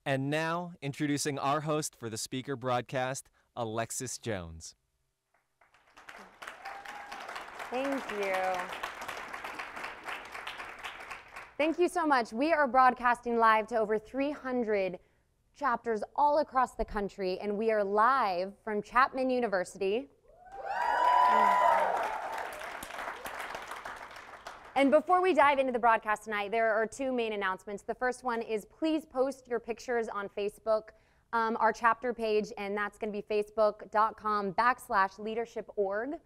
And now, introducing our host for the speaker broadcast, Alexis Jones. Thank you. Thank you so much. We are broadcasting live to over 300 chapters all across the country, and we are live from Chapman University. And before we dive into the broadcast tonight, there are two main announcements. The first one is please post your pictures on Facebook, our chapter page, and that's going to be facebook.com/leadership.org.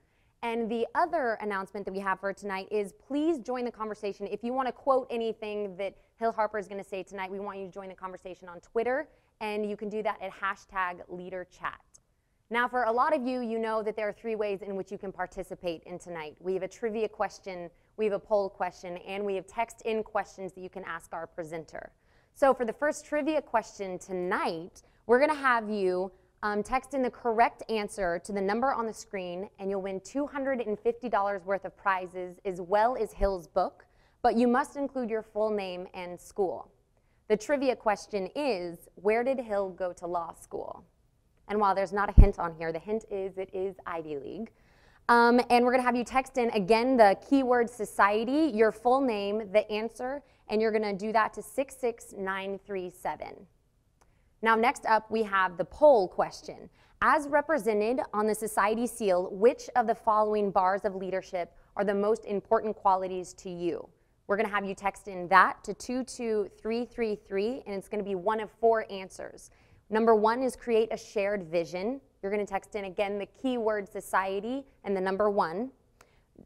And the other announcement that we have for tonight is please join the conversation. If you want to quote anything that Hill Harper is going to say tonight, we want you to join the conversation on Twitter, and you can do that at #LeaderChat. Now, for a lot of you, you know that there are three ways in which you can participate in tonight. We have a trivia question, we have a poll question, and we have text-in questions that you can ask our presenter. So for the first trivia question tonight, we're going to have you text in the correct answer to the number on the screen, and you'll win $250 worth of prizes as well as Hill's book, but you must include your full name and school. The trivia question is, where did Hill go to law school? And while there's not a hint on here, the hint is it is Ivy League. And we're going to have you text in, again, the keyword society, your full name, the answer, and you're going to do that to 66937. Now, next up, we have the poll question. As represented on the society seal, which of the following bars of leadership are the most important qualities to you? We're going to have you text in that to 22333, and it's going to be one of four answers. Number one is create a shared vision. You're going to text in, again, the keyword society and the number one.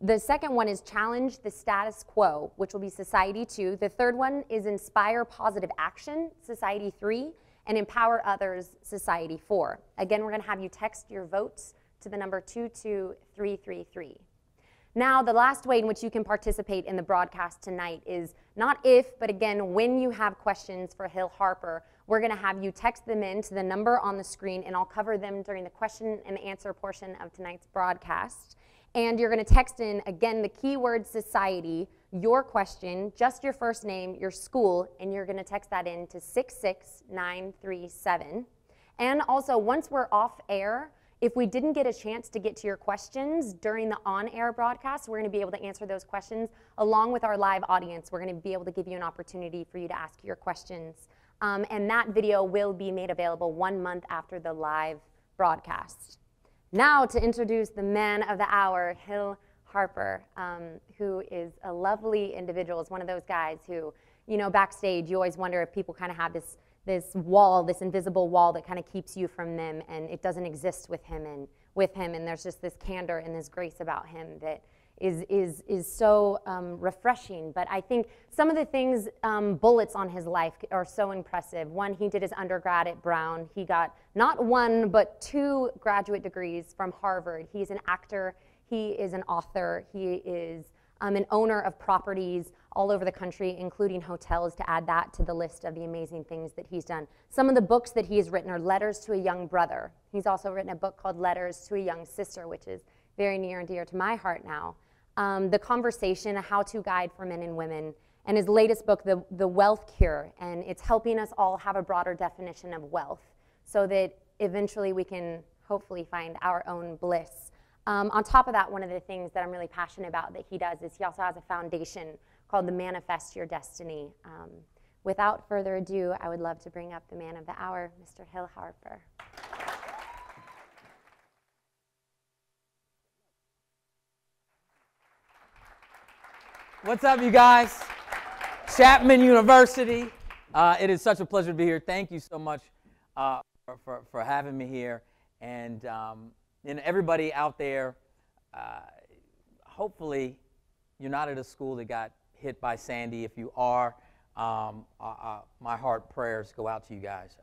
The second one is challenge the status quo, which will be society 2. The third one is inspire positive action, society 3, and empower others, society 4. Again, we're going to have you text your votes to the number 22333. Now, the last way in which you can participate in the broadcast tonight is not if, but again, when you have questions for Hill Harper, we're going to have you text them in to the number on the screen, and I'll cover them during the question and answer portion of tonight's broadcast. And you're going to text in, again, the keyword society, your question, just your first name, your school, and you're going to text that in to 66937. And also, once we're off air, if we didn't get a chance to get to your questions during the on-air broadcast, we're going to be able to answer those questions along with our live audience. We're going to be able to give you an opportunity for you to ask your questions. And that video will be made available 1 month after the live broadcast. Now to introduce the man of the hour, Hill Harper, who is a lovely individual. Is one of those guys who, you know, backstage, you always wonder if people kind of have this wall, this invisible wall that kind of keeps you from them, and it doesn't exist with him. And there's just this candor and this grace about him that is so refreshing. But I think some of the things, bullets on his life are so impressive. One, he did his undergrad at Brown. He got not one, but 2 graduate degrees from Harvard. He's an actor. He is an author. He is an owner of properties all over the country, including hotels, to add that to the list of the amazing things that he's done. Some of the books that he has written are Letters to a Young Brother. He's also written a book called Letters to a Young Sister, which is very near and dear to my heart now. The Conversation, a how-to guide for men and women, and his latest book, The Wealth Cure, and it's helping us all have a broader definition of wealth so that eventually we can hopefully find our own bliss. On top of that, one of the things that I'm really passionate about that he does is he also has a foundation called the Manifest Your Destiny. Without further ado, I would love to bring up the man of the hour, Mr. Hill Harper. What's up, you guys? Chapman University. It is such a pleasure to be here. Thank you so much for having me here. And everybody out there, hopefully you're not at a school that got hit by Sandy. If you are, my heart prayers go out to you guys.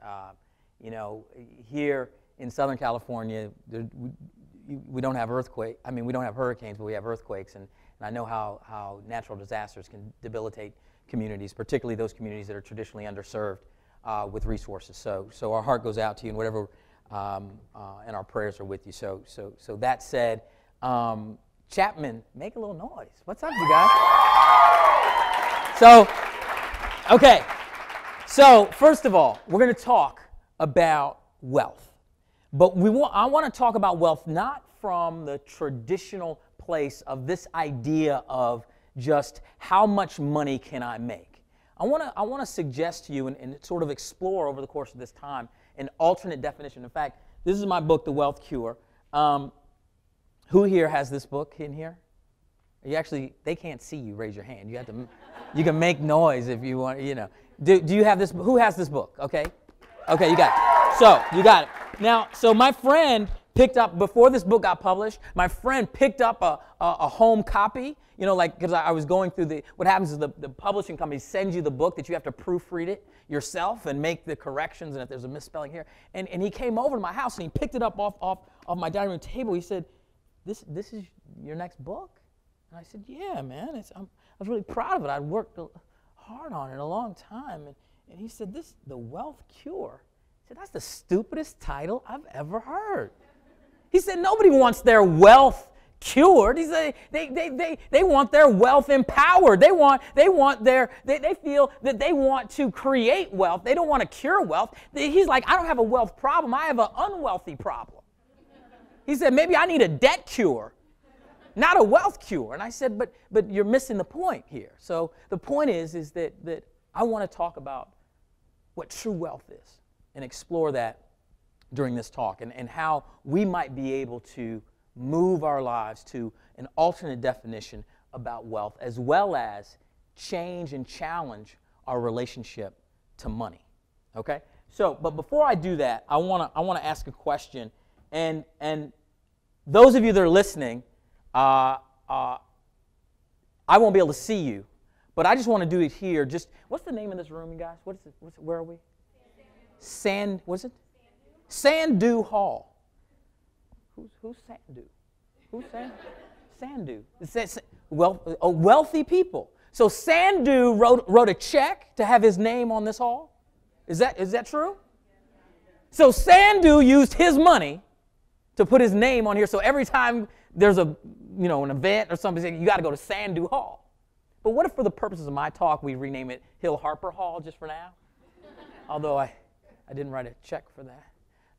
You know, here in Southern California, we don't have earthquakes. I mean, we don't have hurricanes, but we have earthquakes. And I know how natural disasters can debilitate communities, particularly those communities that are traditionally underserved with resources. So our heart goes out to you, and whatever, and our prayers are with you. So that said, Chapman, make a little noise. What's up, you guys? So, first of all, we're going to talk about wealth. But I want to talk about wealth not from the traditional place of this idea of just how much money can I make. I want to suggest to you and sort of explore over the course of this time an alternate definition. In fact, this is my book, The Wealth Cure. Who here has this book in here? They can't see you. Raise your hand. You can make noise if you want. Do you have this? Who has this book? Okay, you got it. So you got it. Now, so my friend picked up, before this book got published, my friend picked up a home copy, because I was going through what happens is the publishing company sends you the book that you have to proofread it yourself and make the corrections, and if there's a misspelling here. And he came over to my house and he picked it up off my dining room table. He said, this is your next book? And I said, yeah, man. I was really proud of it. I'd worked hard on it a long time. And he said, The Wealth Cure. I said, that's the stupidest title I've ever heard. He said, nobody wants their wealth cured. He said, they want their wealth empowered. They feel that they want to create wealth. They don't want to cure wealth. He's like, I don't have a wealth problem. I have an unwealthy problem. He said, maybe I need a debt cure, not a wealth cure. And I said, but you're missing the point here. So the point is that I want to talk about what true wealth is and explore that during this talk and how we might be able to move our lives to an alternate definition about wealth, as well as change and challenge our relationship to money. Okay? So, but before I do that, I want to ask a question. And those of you that are listening, I won't be able to see you, but I just want to do it here. What's the name of this room, you guys? Where are we? What's it? Sandu Hall. Who's Sandu? Who's Sandu? Sandu. Wealthy people. So Sandu wrote a check to have his name on this hall. Is that true? So Sandu used his money to put his name on here. So every time there's an event or something, you got to go to Sandu Hall. But what if, for the purposes of my talk, we rename it Harper Hall just for now? Although I didn't write a check for that.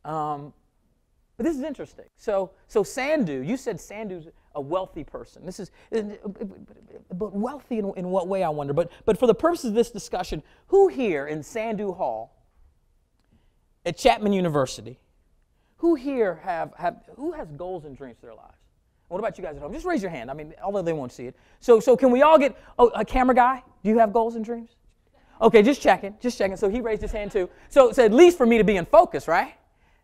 But this is interesting. So Sandu, you said Sandu's a wealthy person. But wealthy in what way, I wonder? But for the purposes of this discussion, who here in Sandu Hall at Chapman University, who here who has goals and dreams for their lives? What about you guys at home? Just raise your hand. Although they won't see it. So can we all get a camera guy? Do you have goals and dreams? Okay, just checking. So he raised his hand too. So at least for me to be in focus, right?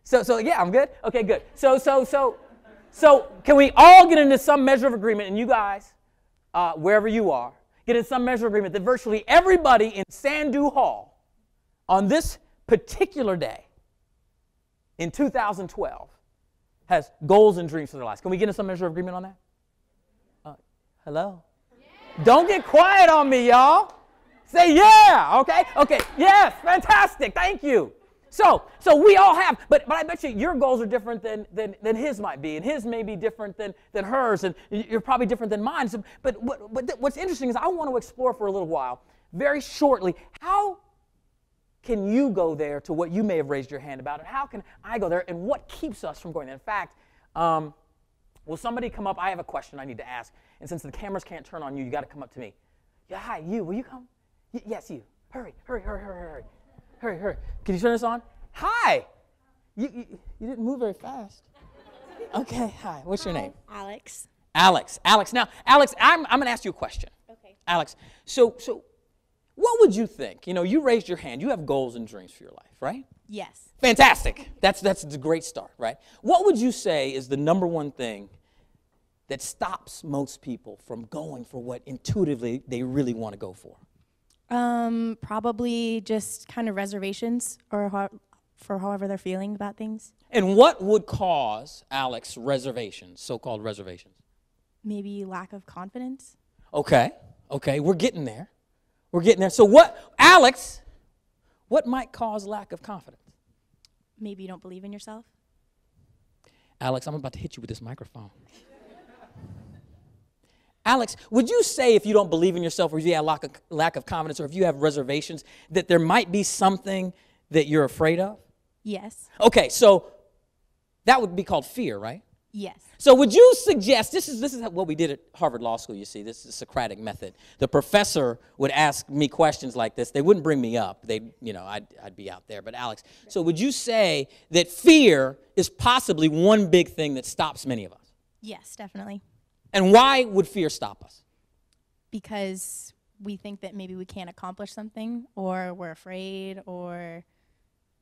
So yeah, I'm good. Okay, good. So can we all get into some measure of agreement, and you guys, wherever you are, get in some measure of agreement that virtually everybody in Sandu Hall on this particular day in 2012 has goals and dreams for their lives. Can we get in some measure of agreement on that? Hello? Yeah. Don't get quiet on me, y'all. Say yeah, okay, yes, fantastic, thank you. So we all have, but I bet you your goals are different than his might be, and his may be different than hers, and you're probably different than mine. So, but what's interesting is I want to explore for a little while, very shortly, how can you go there to what you may have raised your hand about, and how can I go there, and what keeps us from going there? In fact, will somebody come up? I have a question I need to ask, and since the cameras can't turn on you, you got to come up to me. Yeah, hi, you, will you come? Yes, you. Hurry. Can you turn this on? Hi. You didn't move very fast. Okay, hi. What's your name? Alex. Alex. Now, Alex, I'm going to ask you a question. Okay. Alex, so what would you think? You raised your hand. You have goals and dreams for your life, right? Yes. Fantastic. That's a great start, right? What would you say is the number one thing that stops most people from going for what intuitively they really want to go for? Probably just kind of reservations or for however they're feeling about things. And what would cause, Alex, reservations, so-called reservations? Maybe lack of confidence. Okay, we're getting there. So Alex, what might cause lack of confidence? Maybe you don't believe in yourself. Alex, I'm about to hit you with this microphone. Alex, would you say if you don't believe in yourself or if you have lack of confidence or if you have reservations that there might be something that you're afraid of? Yes. Okay, so that would be called fear, right? Yes. So would you suggest, this is what we did at Harvard Law School, you see, this is the Socratic method. The professor would ask me questions like this. They wouldn't bring me up. I'd be out there. But Alex, so would you say that fear is possibly one big thing that stops many of us? Yes, definitely. And why would fear stop us? Because we think that maybe we can't accomplish something, or we're afraid, or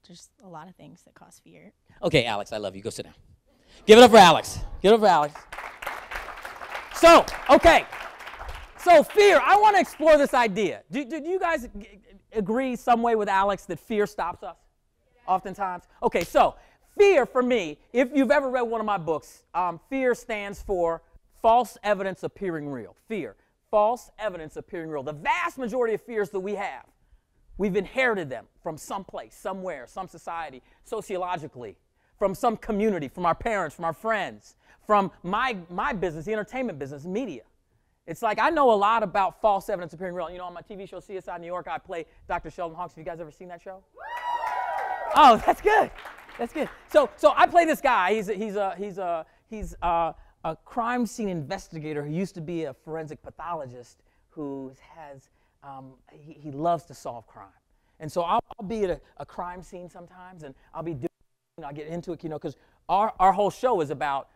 just a lot of things that cause fear. Okay, Alex, I love you. Go sit down. Give it up for Alex. Give it up for Alex. So, okay. So fear, I want to explore this idea. Do you guys agree some way with Alex that fear stops us? Oftentimes? Okay, so fear for me, if you've ever read one of my books, fear stands for false evidence appearing real. Fear, false evidence appearing real. The vast majority of fears that we have, we've inherited them from someplace, somewhere, some society, sociologically, from some community, from our parents, from our friends, from my business, the entertainment business, media. It's like I know a lot about false evidence appearing real. You know, on my TV show CSI New York, I play Dr. Sheldon Hawkes. Have you guys ever seen that show? Oh, that's good. That's good. So I play this guy. He's a crime scene investigator who used to be a forensic pathologist who he loves to solve crime. And so I'll be at a crime scene sometimes, and I'll be doing. I get into it, because our whole show is about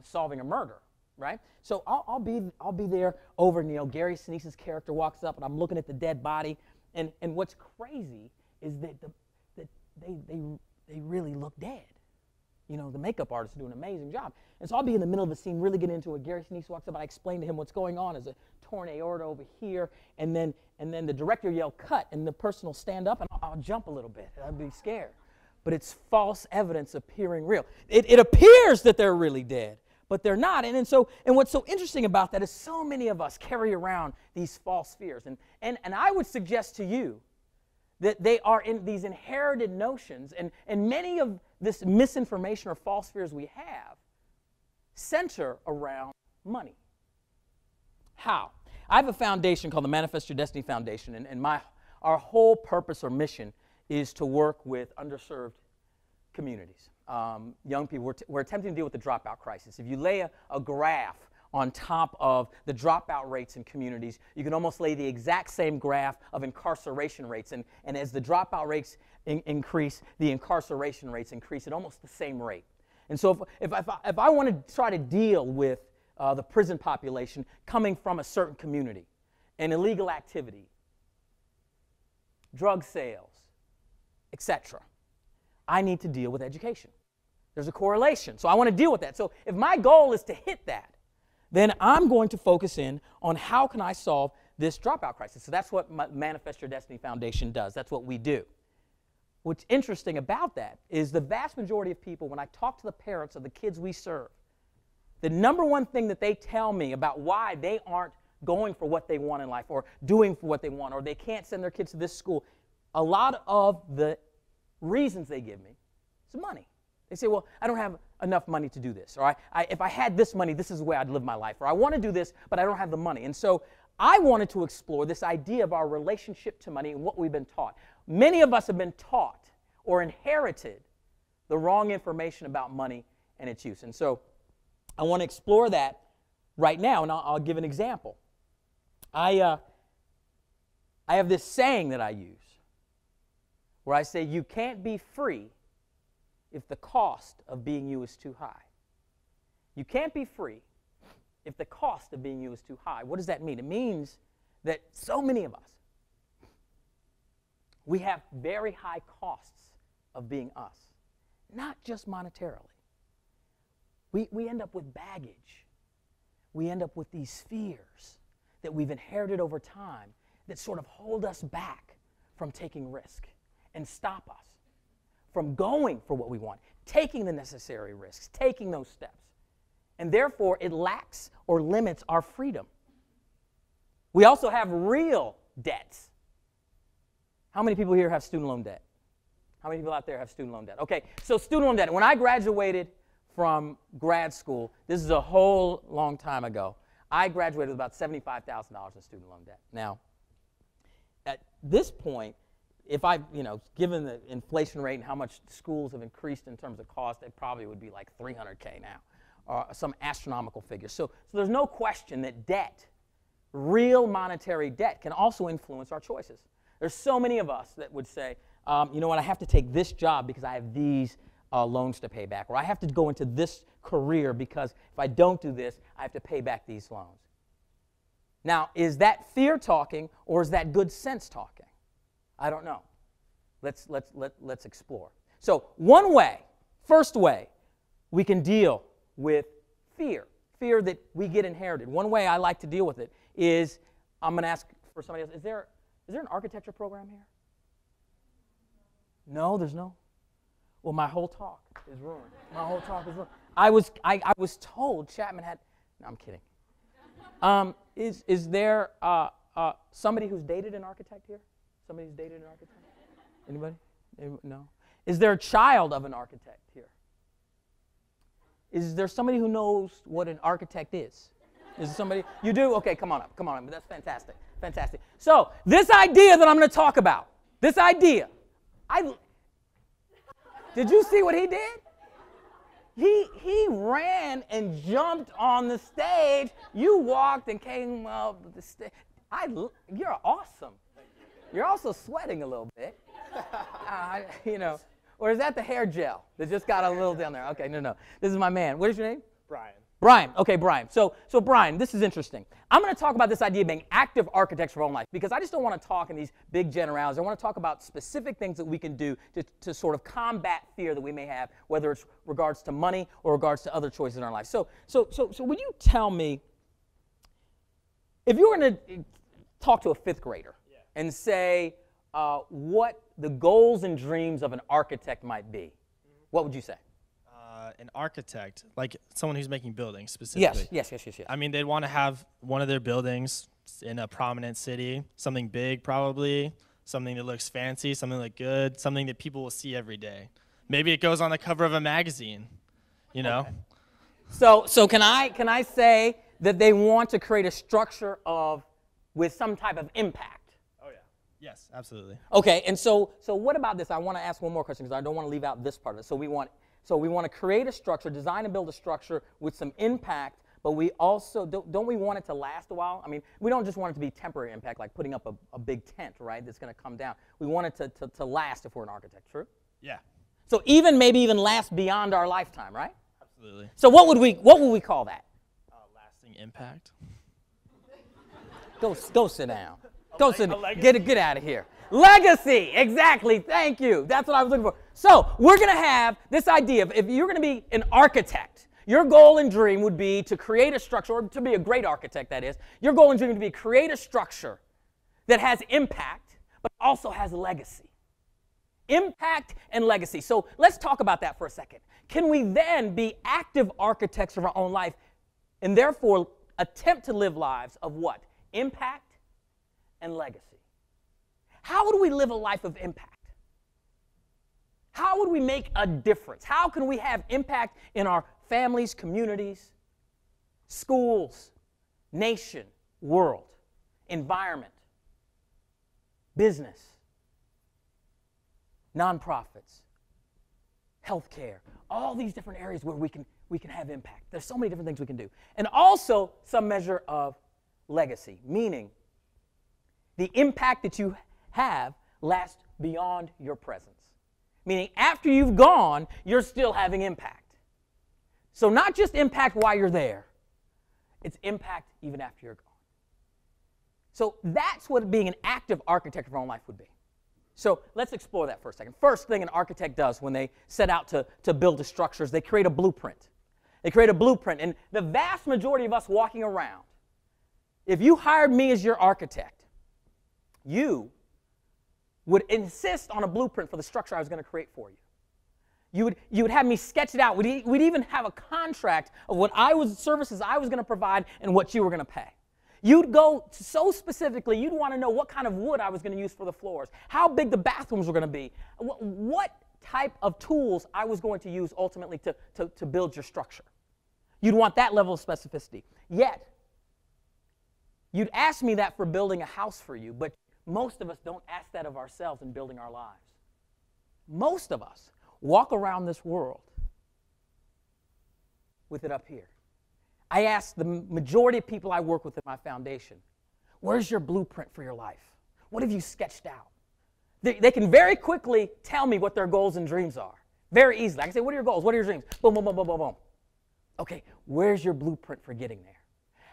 solving a murder, right? So I'll be there over, Gary Sinise's character walks up, and I'm looking at the dead body, and what's crazy is that they really look dead. The makeup artists do an amazing job. And so I'll be in the middle of the scene, really get into it. Gary Sinise walks up, and I explain to him what's going on. There's a torn aorta over here, and then the director yell cut, and the person will stand up, and I'll jump a little bit. I'll be scared. But it's false evidence appearing real. It appears that they're really dead, but they're not. And what's so interesting about that is so many of us carry around these false fears. And I would suggest to you that they are in these inherited notions, and many of this misinformation or false fears we have center around money. How? I have a foundation called the Manifest Your Destiny Foundation, and our whole purpose or mission is to work with underserved communities, young people. We're attempting to deal with the dropout crisis. If you lay a graph on top of the dropout rates in communities, you can almost lay the exact same graph of incarceration rates. And as the dropout rates increase, the incarceration rates increase at almost the same rate. And so if I want to try to deal with the prison population coming from a certain community, and illegal activity, drug sales, etc., I need to deal with education. There's a correlation. So I want to deal with that. So if my goal is to hit that, then I'm going to focus in on how can I solve this dropout crisis. So that's what Manifest Your Destiny Foundation does. That's what we do. What's interesting about that is the vast majority of people, when I talk to the parents of the kids we serve, the number one thing that they tell me about why they aren't going for what they want in life or doing for what they want, or they can't send their kids to this school, a lot of the reasons they give me is money. They say, well, I don't have enough money to do this. Or if I had this money, this is the way I'd live my life. Or I want to do this, but I don't have the money. And so I wanted to explore this idea of our relationship to money and what we've been taught. Many of us have been taught or inherited the wrong information about money and its use. And so I want to explore that right now, and I'll give an example. I have this saying that I use where I say, you can't be free if the cost of being you is too high. You can't be free if the cost of being you is too high. What does that mean? It means that so many of us, we have very high costs of being us, not just monetarily. We end up with baggage. We end up with these fears that we've inherited over time that sort of hold us back from taking risk and stop us from going for what we want, taking the necessary risks, taking those steps. And therefore, it lacks or limits our freedom. We also have real debts. How many people here have student loan debt? How many people out there have student loan debt? Okay, so student loan debt. When I graduated from grad school, this is a whole long time ago, I graduated with about $75,000 in student loan debt. Now, at this point, if I, given the inflation rate and how much schools have increased in terms of cost, it probably would be like $300K now, or some astronomical figure. So there's no question that debt, real monetary debt, can also influence our choices. There's so many of us that would say, you know what, I have to take this job because I have these loans to pay back, or I have to go into this career because if I don't do this, I have to pay back these loans. Now, is that fear talking or is that good sense talking? I don't know. Let's explore. So one way, first way, we can deal with fear that we get inherited. One way I like to deal with it is, I'm going to ask for somebody else, is there an architecture program here? No, there's no. Well, my whole talk is ruined. My whole talk is ruined. I was told Chapman had, no, I'm kidding. Is there somebody who's dated an architect here? Somebody who's dated an architect? Anybody? No. Is there a child of an architect here? Is there somebody who knows what an architect is? Is there somebody? You do? Okay, come on up. Come on up. That's fantastic. Fantastic. So this idea that I'm going to talk about, this idea, did you see what he did? He ran and jumped on the stage. You walked and came up the stage. You're awesome. You're also sweating a little bit. Or is that the hair gel that just got a little down there? Okay, no. This is my man. What is your name? Brian. Brian. Okay, Brian. So Brian, this is interesting. I'm going to talk about this idea of being active architects of our own life because I just don't want to talk in these big generalities. I want to talk about specific things that we can do to sort of combat fear that we may have, whether it's regards to money or regards to other choices in our life. So would you tell me, if you were going to talk to a fifth grader and say what the goals and dreams of an architect might be, what would you say? An architect, like someone who's making buildings specifically. Yes. I mean, they'd want to have one of their buildings in a prominent city, something big probably, something that looks fancy, something that looks good, something that people will see every day. Maybe it goes on the cover of a magazine, Okay. So can I say that they want to create a structure with some type of impact? Oh yeah. Yes, absolutely. Okay, and so what about this? I want to ask one more question because I don't want to leave out this part of it. So we want to create a structure, design and build a structure with some impact, but we also, don't we want it to last a while? I mean, we don't just want it to be temporary impact, like putting up a big tent, right, that's going to come down. We want it to last if we're an architect, true? Yeah. So maybe even last beyond our lifetime, right? Absolutely. So what would we call that? Lasting impact. Go sit down. Go sit down. Get out of here. Legacy, exactly, thank you. That's what I was looking for. So we're going to have this idea of if you're going to be an architect, your goal and dream would be to create a structure, or to be a great architect, that is. Your goal and dream would be to create a structure that has impact, but also has legacy. Impact and legacy. So let's talk about that for a second. Can we then be active architects of our own life and therefore attempt to live lives of what? Impact and legacy. How would we live a life of impact? How would we make a difference? How can we have impact in our families, communities, schools, nation, world, environment, business, nonprofits, healthcare, all these different areas where we can have impact. There's so many different things we can do. And also some measure of legacy, meaning the impact that you have lasts beyond your presence. Meaning after you've gone, you're still having impact. So not just impact while you're there, it's impact even after you're gone. So that's what being an active architect of our own life would be. So let's explore that for a second. First thing an architect does when they set out to build a structure is they create a blueprint. They create a blueprint, and the vast majority of us walking around, if you hired me as your architect, you would insist on a blueprint for the structure I was going to create for you. You would have me sketch it out. We'd even have a contract of what services I was going to provide and what you were going to pay. You'd go so specifically, you'd want to know what kind of wood I was going to use for the floors, how big the bathrooms were going to be, what type of tools I was going to use ultimately to build your structure. You'd want that level of specificity. Yet, You'd ask me that for building a house for you, but most of us don't ask that of ourselves in building our lives. Most of us walk around this world with it up here. I ask the majority of people I work with in my foundation, where's your blueprint for your life? What have you sketched out? They can very quickly tell me what their goals and dreams are. Very easily. I can say, what are your goals? What are your dreams? Boom, boom, boom, boom, boom, boom. Okay, where's your blueprint for getting there?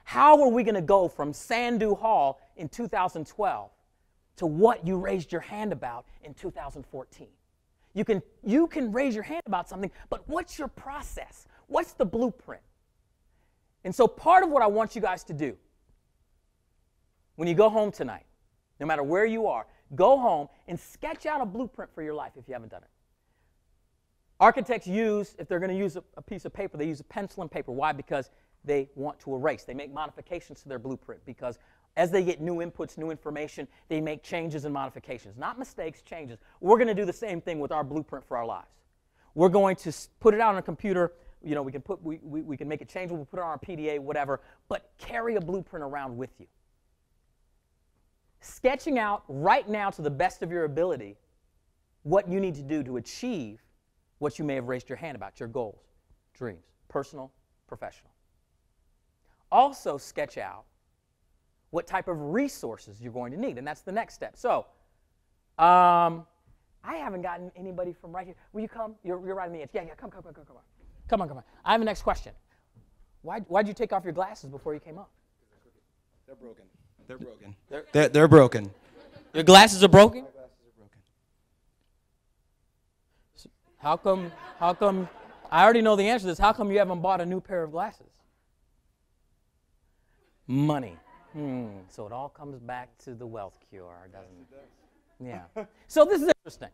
How are we going to go from Sandu Hall in 2012 to what you raised your hand about in 2014? You can raise your hand about something, but what's your process? What's the blueprint? And so part of what I want you guys to do when you go home tonight, no matter where you are, go home and sketch out a blueprint for your life if you haven't done it. Architects use, if they're going to use a piece of paper, they use a pencil and paper. Why? Because they want to erase. They make modifications to their blueprint because as they get new inputs, new information, they make changes and modifications. Not mistakes, changes. We're going to do the same thing with our blueprint for our lives. We're going to put it out on a computer. You know, we can make it changeable. We'll put it on our PDA, whatever, but carry a blueprint around with you. Sketching out right now to the best of your ability what you need to do to achieve what you may have raised your hand about, your goals, dreams, personal, professional. Also sketch out what type of resources you're going to need, and that's the next step. So, I haven't gotten anybody from right here. Will you come? You're right on the edge. Yeah, come on. Come on. I have a next question. Why'd you take off your glasses before you came up? They're broken. They're broken. Your glasses are broken? My glasses are broken. How come, I already know the answer to this, how come you haven't bought a new pair of glasses? Money. So it all comes back to the wealth cure, doesn't it? Yeah. So this is interesting.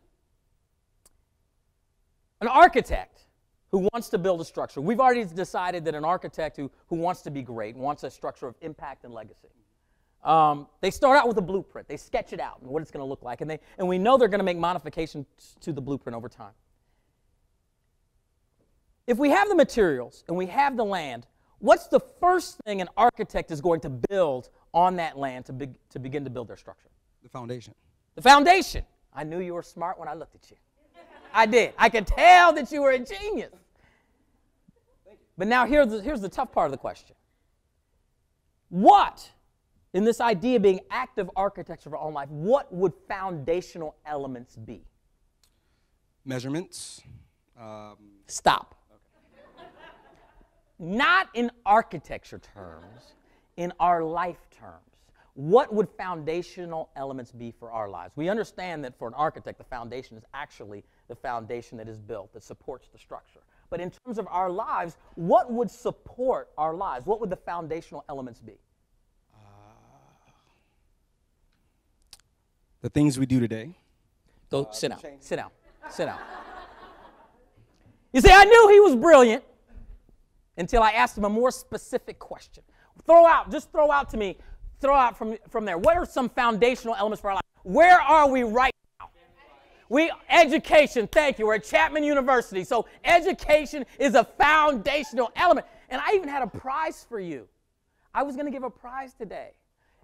An architect who wants to build a structure, we've already decided that an architect who wants to be great, wants a structure of impact and legacy, they start out with a blueprint. They sketch it out and what it's going to look like, and we know they're going to make modifications to the blueprint over time. If we have the materials and we have the land, what's the first thing an architect is going to build on that land to begin to build their structure? The foundation. The foundation. I knew you were smart when I looked at you. I did. I could tell that you were a genius. But now here's the tough part of the question. What, in this idea of being active architects of our own life, what would foundational elements be? Measurements. Stop. Not in architecture terms, in our life terms. What would foundational elements be for our lives? We understand that for an architect, the foundation is actually the foundation that is built, that supports the structure. But in terms of our lives, what would support our lives? What would the foundational elements be? The things we do today. Go sit down. Sit down. Sit down. You see, I knew he was brilliant until I asked him a more specific question. Just throw out to me, throw out from there. What are some foundational elements for our life? Where are we right now? Education, thank you. We're at Chapman University. So education is a foundational element. And I even had a prize for you. I was going to give a prize today.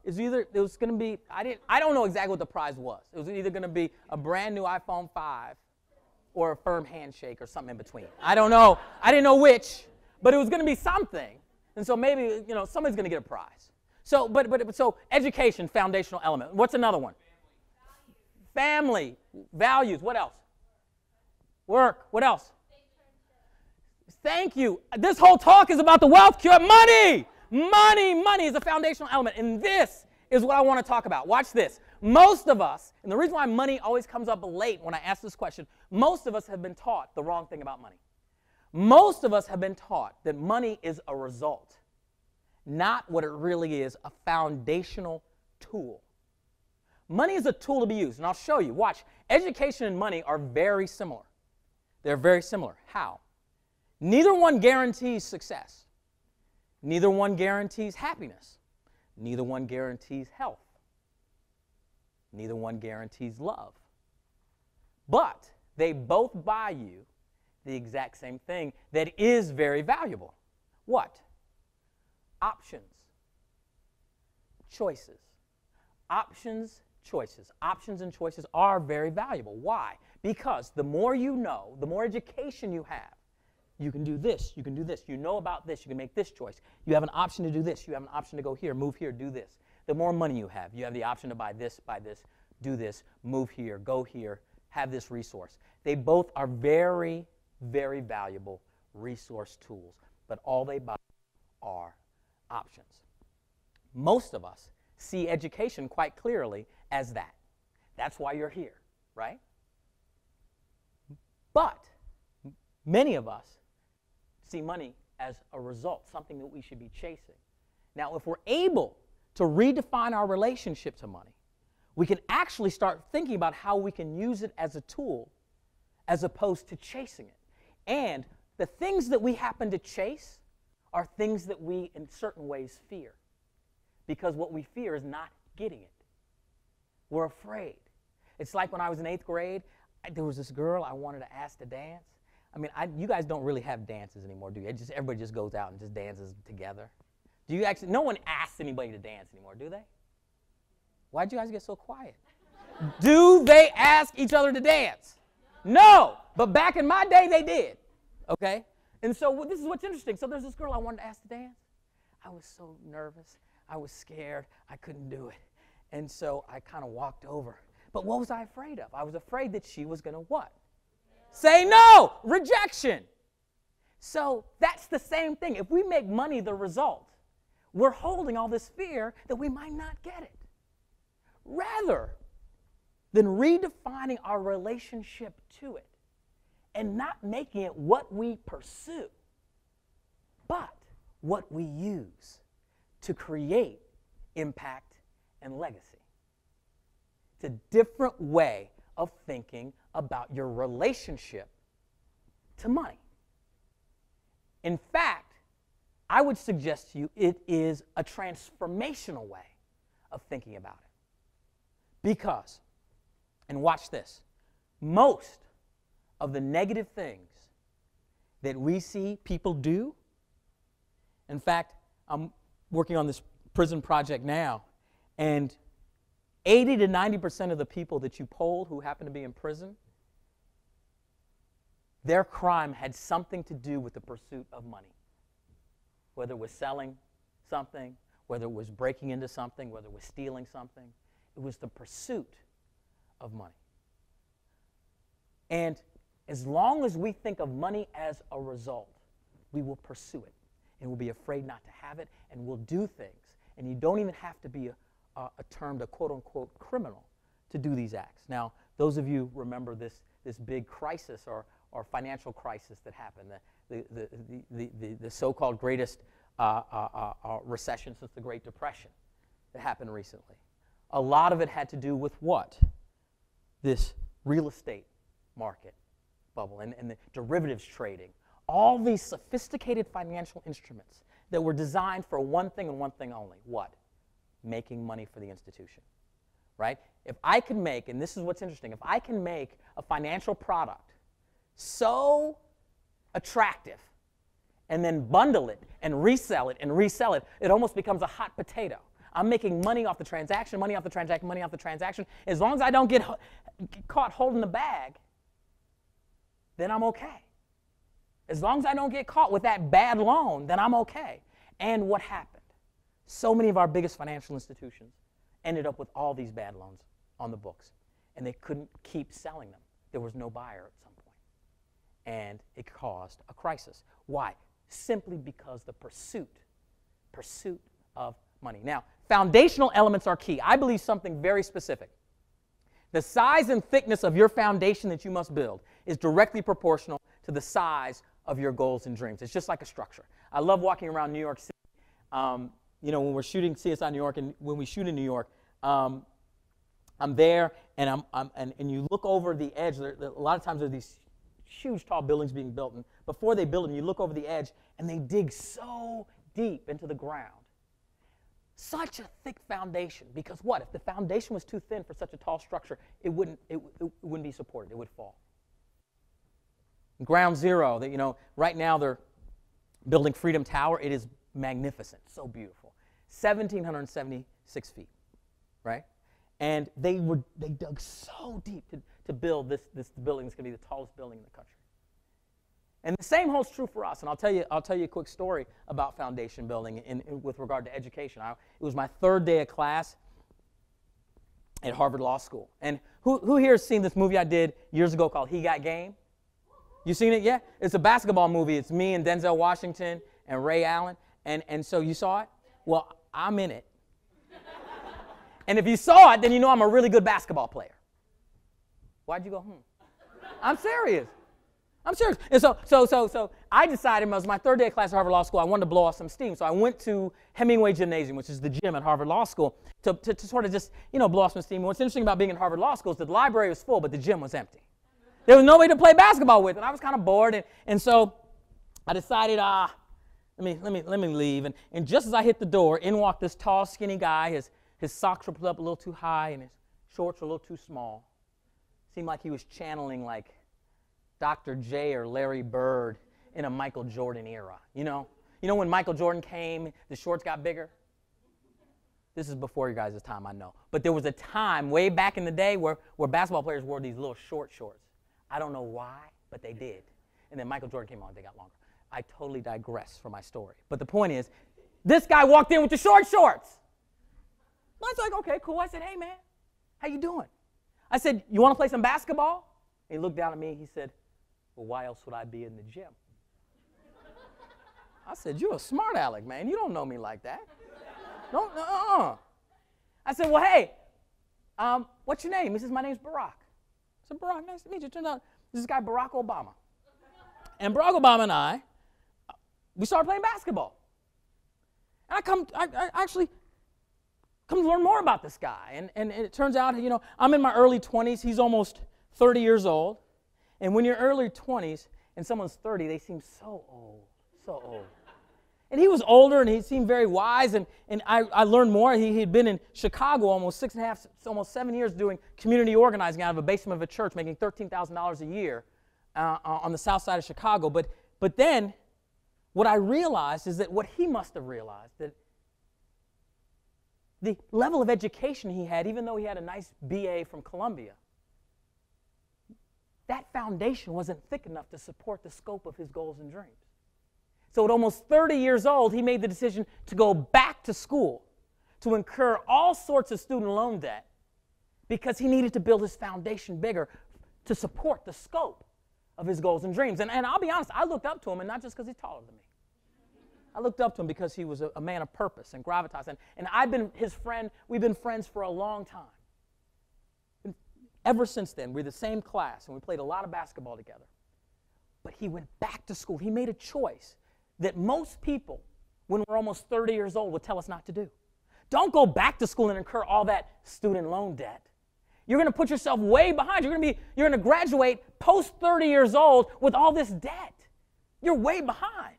I don't know exactly what the prize was. It was either going to be a brand new iPhone 5 or a firm handshake or something in between. I don't know. I didn't know which. But it was going to be something, and so maybe somebody's going to get a prize. So, so education, foundational element. What's another one? Family, values. What else? Work. What else? Thank you. This whole talk is about the wealth cure. Money. Money is a foundational element, and this is what I want to talk about. Watch this. Most of us, and the reason why money always comes up late when I ask this question, most of us have been taught the wrong thing about money. Most of us have been taught that money is a result, not what it really is, a foundational tool. Money is a tool to be used, and I'll show you. Watch. Education and money are very similar. They're very similar. How? Neither one guarantees success. Neither one guarantees happiness. Neither one guarantees health. Neither one guarantees love. But they both buy you the exact same thing that is very valuable. What? Options. choices. Options, choices. Options and choices are very valuable. Why? Because the more you know, the more education you have, you can do this, you can do this, you know about this, you can make this choice. You have an option to do this, you have an option to go here, move here, do this. The more money you have the option to buy this, do this, move here, go here, have this resource. They both are very, very valuable resource tools, but all they buy are options. Most of us see education quite clearly as that. That's why you're here, right? But many of us see money as a result, something that we should be chasing. Now, if we're able to redefine our relationship to money, we can actually start thinking about how we can use it as a tool as opposed to chasing it. And the things that we happen to chase are things that we, in certain ways, fear. Because what we fear is not getting it. We're afraid. It's like when I was in 8th grade, there was this girl I wanted to ask to dance. I mean, you guys don't really have dances anymore, do you? Everybody just goes out and just dances together. Do you actually? No one asks anybody to dance anymore, do they? Why'd you guys get so quiet? Do they ask each other to dance? No, but back in my day, they did, okay? And so this is what's interesting. So there's this girl I wanted to ask to dance. I was so nervous. I was scared. I couldn't do it. And so I kind of walked over. But what was I afraid of? I was afraid that she was going to what? Say no! Rejection! So that's the same thing. If we make money the result, we're holding all this fear that we might not get it. Rather than redefining our relationship to it and not making it what we pursue, but what we use to create impact and legacy. It's a different way of thinking about your relationship to money. In fact, I would suggest to you it is a transformational way of thinking about it. Because, and watch this, most of the negative things that we see people do, in fact, I'm working on this prison project now, and 80 to 90% of the people that you polled who happen to be in prison, their crime had something to do with the pursuit of money. Whether it was selling something, whether it was breaking into something, whether it was stealing something, it was the pursuit of money. And as long as we think of money as a result, we will pursue it. And we'll be afraid not to have it, and we'll do things. And you don't even have to be termed a quote-unquote criminal to do these acts. Now, those of you remember this big crisis or financial crisis that happened, the so-called greatest recession since the Great Depression that happened recently. A lot of it had to do with what? This real estate market bubble and the derivatives trading. All these sophisticated financial instruments that were designed for one thing and one thing only. What? Making money for the institution, right? If I can make, and this is what's interesting, if I can make a financial product so attractive and then bundle it and resell it, it almost becomes a hot potato. I'm making money off the transaction, money off the transaction, money off the transaction. As long as I don't get caught holding the bag, then I'm okay. As long as I don't get caught with that bad loan, then I'm okay. And what happened? So many of our biggest financial institutions ended up with all these bad loans on the books, and they couldn't keep selling them. There was no buyer at some point, and it caused a crisis. Why? Simply because the pursuit of money. Now, foundational elements are key. I believe something very specific. The size and thickness of your foundation that you must build is directly proportional to the size of your goals and dreams. It's just like a structure. I love walking around New York City. You know, when we're shooting CSI New York, and when we shoot in New York, I'm there, and and you look over the edge. A lot of times there are these huge, tall buildings being built, and before they build them, you look over the edge, and they dig so deep into the ground. Such a thick foundation, because what? If the foundation was too thin for such a tall structure, it wouldn't be supported. It would fall. Ground Zero, that, you know, right now they're building Freedom Tower. It is magnificent, so beautiful. 1,770 6 feet, right? And they dug so deep to build this building that's going to be the tallest building in the country. And the same holds true for us. And I'll tell you a quick story about foundation building with regard to education. It was my 3rd day of class at Harvard Law School. And who here has seen this movie I did years ago called He Got Game? You seen it? Yeah? It's a basketball movie. It's me and Denzel Washington and Ray Allen. And so you saw it? Well, I'm in it. And if you saw it, then you know I'm a really good basketball player. Why'd you go, I'm serious. I'm serious. And so I decided, it was my 3rd day of class at Harvard Law School, I wanted to blow off some steam. So I went to Hemingway Gymnasium, which is the gym at Harvard Law School, to sort of just, blow off some steam. And what's interesting about being at Harvard Law School is that the library was full, but the gym was empty. There was nobody to play basketball with, and I was kind of bored. And so I decided, let me leave. And just as I hit the door, in walked this tall, skinny guy. His socks were put up a little too high, and his shorts were a little too small. Seemed like he was channeling like Dr. J or Larry Bird in a Michael Jordan era. You know when Michael Jordan came, the shorts got bigger? This is before your guys' time, I know. But there was a time way back in the day where basketball players wore these little short shorts. I don't know why, but they did. And then Michael Jordan came along, they got longer. I totally digress from my story. But the point is, this guy walked in with the short shorts. I was like, okay, cool. I said, hey, man, how you doing? I said, you want to play some basketball? And he looked down at me. He said, well, why else would I be in the gym? I said, you're a smart aleck, man. You don't know me like that. I said, well, hey, what's your name? He says, my name's Barack. I said, Barack, nice to meet you. Turns out this is this guy, Barack Obama. And Barack Obama and I, we started playing basketball. And I actually come to learn more about this guy. And it turns out, I'm in my early 20s. He's almost 30 years old. And when you're early 20s and someone's 30, they seem so old, so old. And he was older, and he seemed very wise, and I learned more. He had been in Chicago almost 6.5, almost 7 years doing community organizing out of a basement of a church, making $13,000 a year on the south side of Chicago. But then what I realized is that what he must have realized, that the level of education he had, even though he had a nice BA from Columbia, that foundation wasn't thick enough to support the scope of his goals and dreams. So at almost 30 years old, he made the decision to go back to school, to incur all sorts of student loan debt, because he needed to build his foundation bigger to support the scope of his goals and dreams. And I'll be honest, I looked up to him, and not just because he's taller than me. I looked up to him because he was a man of purpose and gravitas. And I've been his friend. We've been friends for a long time. And ever since then, we're the same class, and we played a lot of basketball together. But he went back to school. He made a choice that most people, when we're almost 30 years old, would tell us not to do. Don't go back to school and incur all that student loan debt. You're going to put yourself way behind. You're going to graduate post 30 years old with all this debt. You're way behind.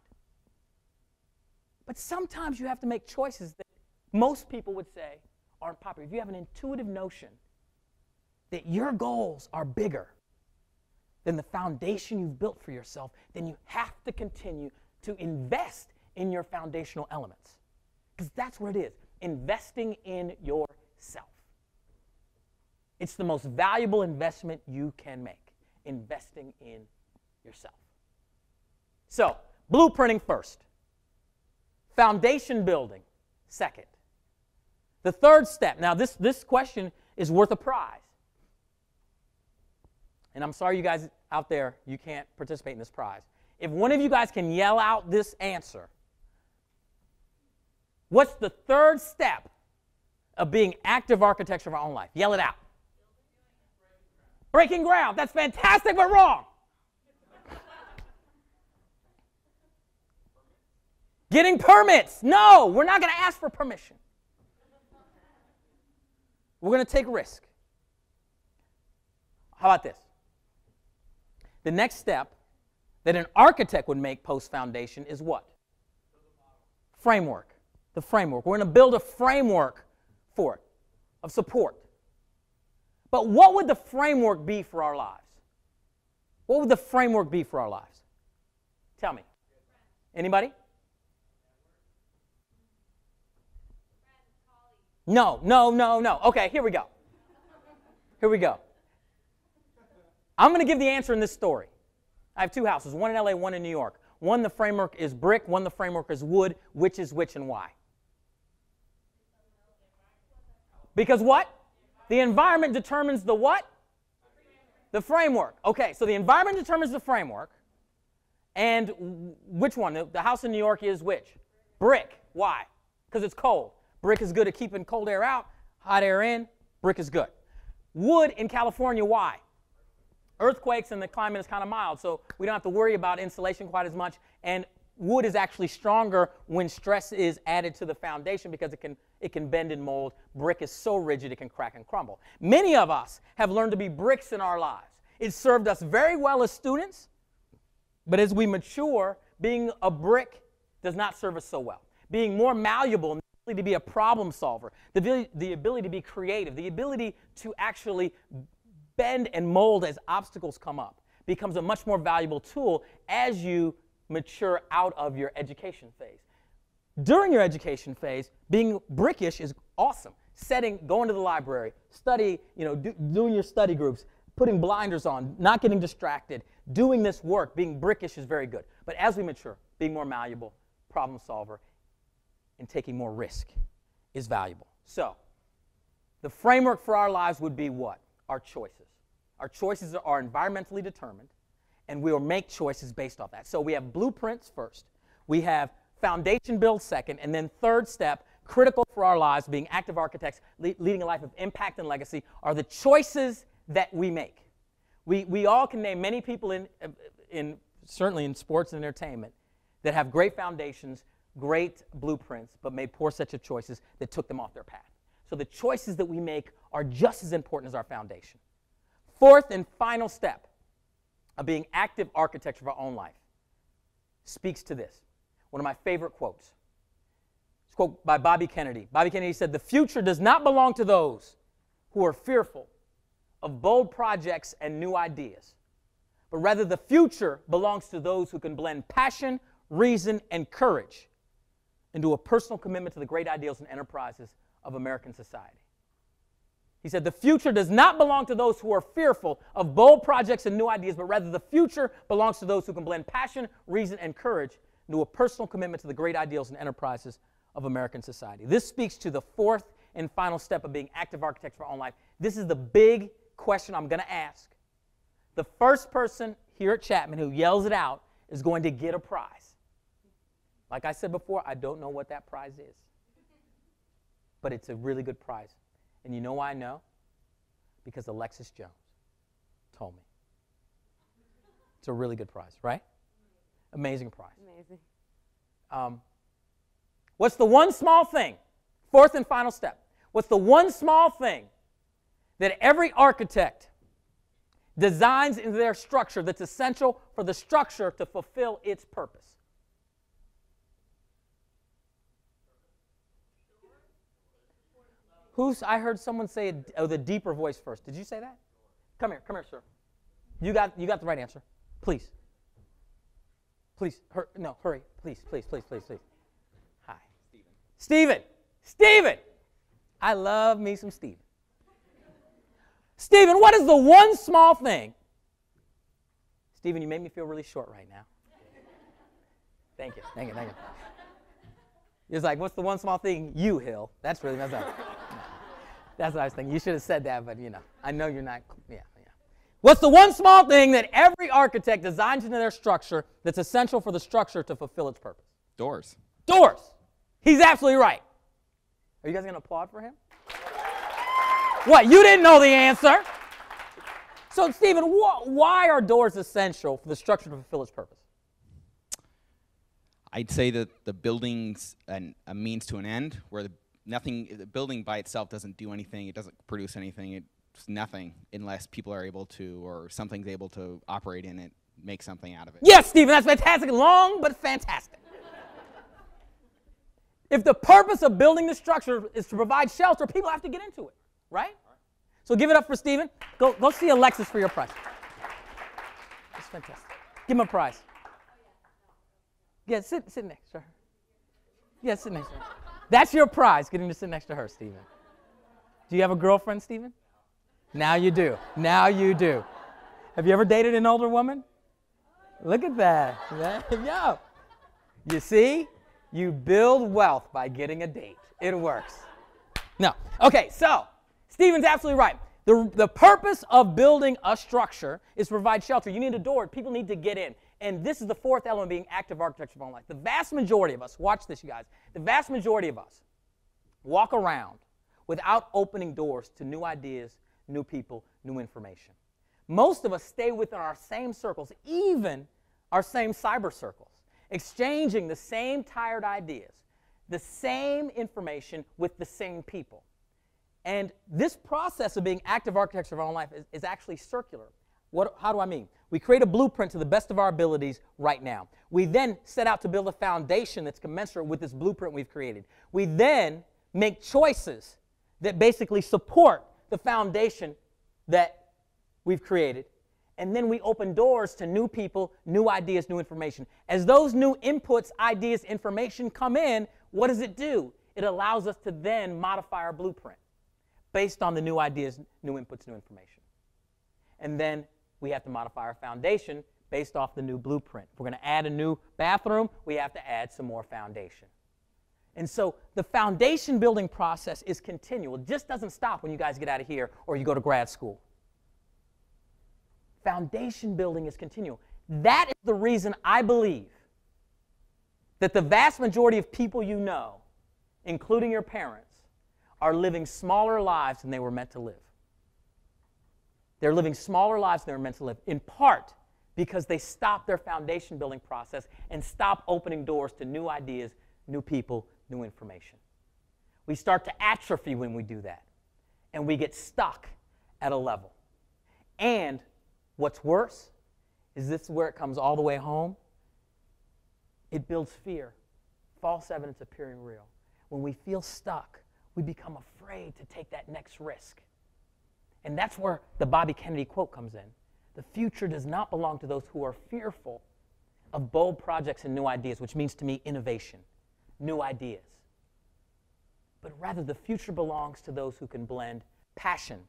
But sometimes you have to make choices that most people would say aren't popular. If you have an intuitive notion that your goals are bigger than the foundation you've built for yourself, then you have to continue to invest in your foundational elements. Because that's what it is, investing in yourself. It's the most valuable investment you can make, investing in yourself. So, blueprinting first. Foundation building second. The third step, now this question is worth a prize. And I'm sorry you guys out there, you can't participate in this prize. If one of you guys can yell out this answer, what's the third step of being active architects of our own life? Yell it out. Breaking ground. That's fantastic, but wrong. Getting permits. No, we're not going to ask for permission. We're going to take risk. How about this? The next step that an architect would make post-foundation is what? Framework. The framework. We're going to build a framework for it, of support. But what would the framework be for our lives? What would the framework be for our lives? Tell me. Anybody? No, no, no, no. Okay, here we go. Here we go. I'm going to give the answer in this story. I have two houses, one in LA, one in New York. One, the framework is brick, one, the framework is wood. Which is which and why? Because what? The environment determines the what? The framework. Okay, so the environment determines the framework. And which one? The house in New York is which? Brick. Why? Because it's cold. Brick is good at keeping cold air out, hot air in. Brick is good. Wood in California, why? Earthquakes and the climate is kind of mild, so we don't have to worry about insulation quite as much. And wood is actually stronger when stress is added to the foundation because it can bend and mold. Brick is so rigid it can crack and crumble. Many of us have learned to be bricks in our lives. It served us very well as students, but as we mature, being a brick does not serve us so well. Being more malleable and the ability to be a problem solver, the ability to be creative, the ability to actually bend and mold as obstacles come up becomes a much more valuable tool as you mature out of your education phase. During your education phase, being brickish is awesome. Going to the library, study, doing your study groups, putting blinders on, not getting distracted, doing this work, being brickish is very good. But as we mature, being more malleable, problem solver, and taking more risk is valuable. So, the framework for our lives would be what? Our choices. Our choices are environmentally determined, and we will make choices based off that. So we have blueprints first. We have foundation build second, and then third step, critical for our lives, being active architects, leading a life of impact and legacy, are the choices that we make. We all can name many people certainly in sports and entertainment that have great foundations, great blueprints, but made poor sets of choices that took them off their path. So the choices that we make are just as important as our foundation. Fourth and final step of being active architects of our own life speaks to this. One of my favorite quotes. It's a quote by Bobby Kennedy. Bobby Kennedy said, "The future does not belong to those who are fearful of bold projects and new ideas, but rather the future belongs to those who can blend passion, reason, and courage into a personal commitment to the great ideals and enterprises of American society." He said, "The future does not belong to those who are fearful of bold projects and new ideas, but rather the future belongs to those who can blend passion, reason, and courage into a personal commitment to the great ideals and enterprises of American society." This speaks to the fourth and final step of being active architects of our own life. This is the big question I'm going to ask. The first person here at Chapman who yells it out is going to get a prize. Like I said before, I don't know what that prize is, but it's a really good prize. And you know why I know? Because Alexis Jones told me. It's a really good prize, right? Amazing prize. Amazing. What's the one small thing? Fourth and final step. What's the one small thing that every architect designs into their structure that's essential for the structure to fulfill its purpose? I heard someone say it with a deeper voice first. Did you say that? Come here, sir. You got the right answer. Please. Please, hurry. Please. Hi. Stephen. I love me some Stephen. Stephen, what is the one small thing? Stephen, you made me feel really short right now. Thank you. It's like, what's the one small thing you, Hill? That's really messed up. That's what I was thinking. You should have said that, but I know you're not, yeah. What's the one small thing that every architect designs into their structure that's essential for the structure to fulfill its purpose? Doors. Doors. He's absolutely right. Are you guys going to applaud for him? What, you didn't know the answer? So, Stephen, why are doors essential for the structure to fulfill its purpose? I'd say that the building's a means to an end, where the building by itself doesn't do anything, it doesn't produce anything, it's nothing unless people are able to, or something's able to operate in it, make something out of it. Yes, Stephen, that's fantastic. Long, but fantastic. If the purpose of building the structure is to provide shelter, people have to get into it, right? So give it up for Stephen. Go see Alexis for your prize. That's fantastic. Give him a prize. Yeah, sit next to her. Yeah, sit next to her. That's your prize, getting to sit next to her, Stephen. Do you have a girlfriend, Stephen? Now you do. Now you do. Have you ever dated an older woman? Look at that. Yo. You see? You build wealth by getting a date. It works. No. Okay, so Stephen's absolutely right. The purpose of building a structure is to provide shelter. You need a door. People need to get in. And this is the fourth element, being active architecture of our own life. The vast majority of us, watch this, you guys, the vast majority of us walk around without opening doors to new ideas, new people, new information. Most of us stay within our same circles, even our same cyber circles, exchanging the same tired ideas, the same information with the same people. And this process of being active architects of our own life is actually circular. How do I mean? We create a blueprint to the best of our abilities right now. We then set out to build a foundation that's commensurate with this blueprint we've created. We then make choices that basically support the foundation that we've created. And then we open doors to new people, new ideas, new information. As those new inputs, ideas, information come in, what does it do? It allows us to then modify our blueprint based on the new ideas, new inputs, new information. And then we have to modify our foundation based off the new blueprint. If we're going to add a new bathroom, we have to add some more foundation. And so the foundation building process is continual. It just doesn't stop when you guys get out of here or you go to grad school. Foundation building is continual. That is the reason I believe that the vast majority of people you know, including your parents, are living smaller lives than they were meant to live. They're living smaller lives than they were meant to live, in part because they stopped their foundation building process and stopped opening doors to new ideas, new people, new information. We start to atrophy when we do that, and we get stuck at a level. And what's worse is this is where it comes all the way home. It builds fear, false evidence appearing real. When we feel stuck, we become afraid to take that next risk. And that's where the Bobby Kennedy quote comes in. The future does not belong to those who are fearful of bold projects and new ideas, which means to me innovation, new ideas. But rather the future belongs to those who can blend passion.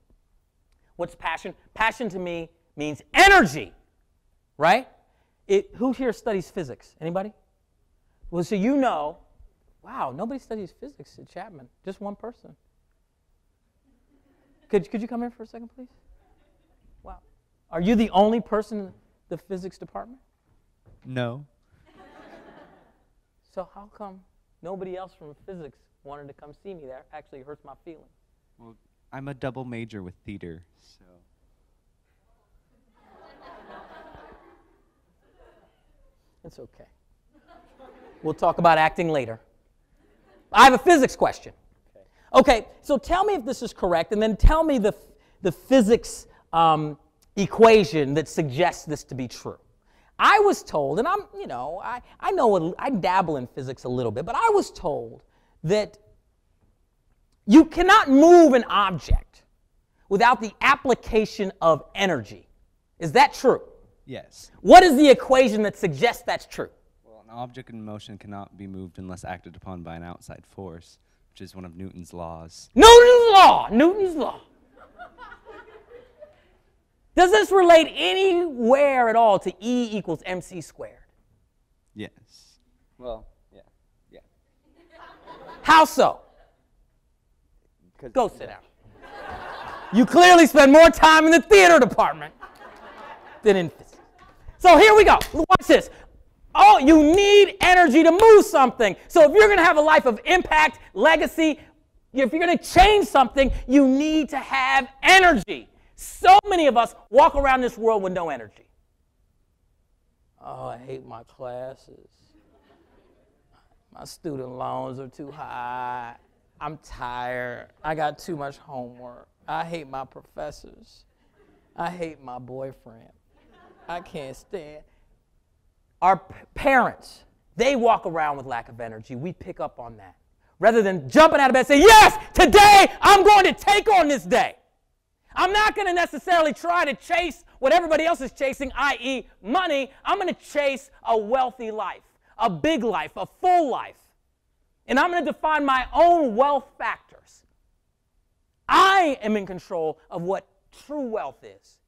What's passion? Passion to me means energy, right? Who here studies physics? Anybody? Well, so you know, wow, nobody studies physics at Chapman, just one person. Could you come in for a second, please? Wow. Are you the only person in the physics department? No. So how come nobody else from physics wanted to come see me? That actually hurts my feelings. Well, I'm a double major with theater, so. It's okay. We'll talk about acting later. I have a physics question. Okay, so tell me if this is correct, and then tell me the physics equation that suggests this to be true. I was told, and I dabble in physics a little bit, but I was told that you cannot move an object without the application of energy. Is that true? Yes. What is the equation that suggests that's true? Well, an object in motion cannot be moved unless acted upon by an outside force, which is one of Newton's laws. Newton's law! Newton's law. Does this relate anywhere at all to E equals mc squared? Yes. Well, yeah. How so? Go sit down. You clearly spend more time in the theater department than in physics. So here we go. Watch this. Oh, you need energy to move something. So if you're going to have a life of impact, legacy, if you're going to change something, you need to have energy. So many of us walk around this world with no energy. Oh, I hate my classes. My student loans are too high. I'm tired. I got too much homework. I hate my professors. I hate my boyfriend. I can't stand. Our parents, they walk around with lack of energy. We pick up on that. Rather than jumping out of bed and say, yes, today I'm going to take on this day. I'm not going to necessarily try to chase what everybody else is chasing, i.e. money. I'm going to chase a wealthy life, a big life, a full life. And I'm going to define my own wealth factors. I am in control of what true wealth is.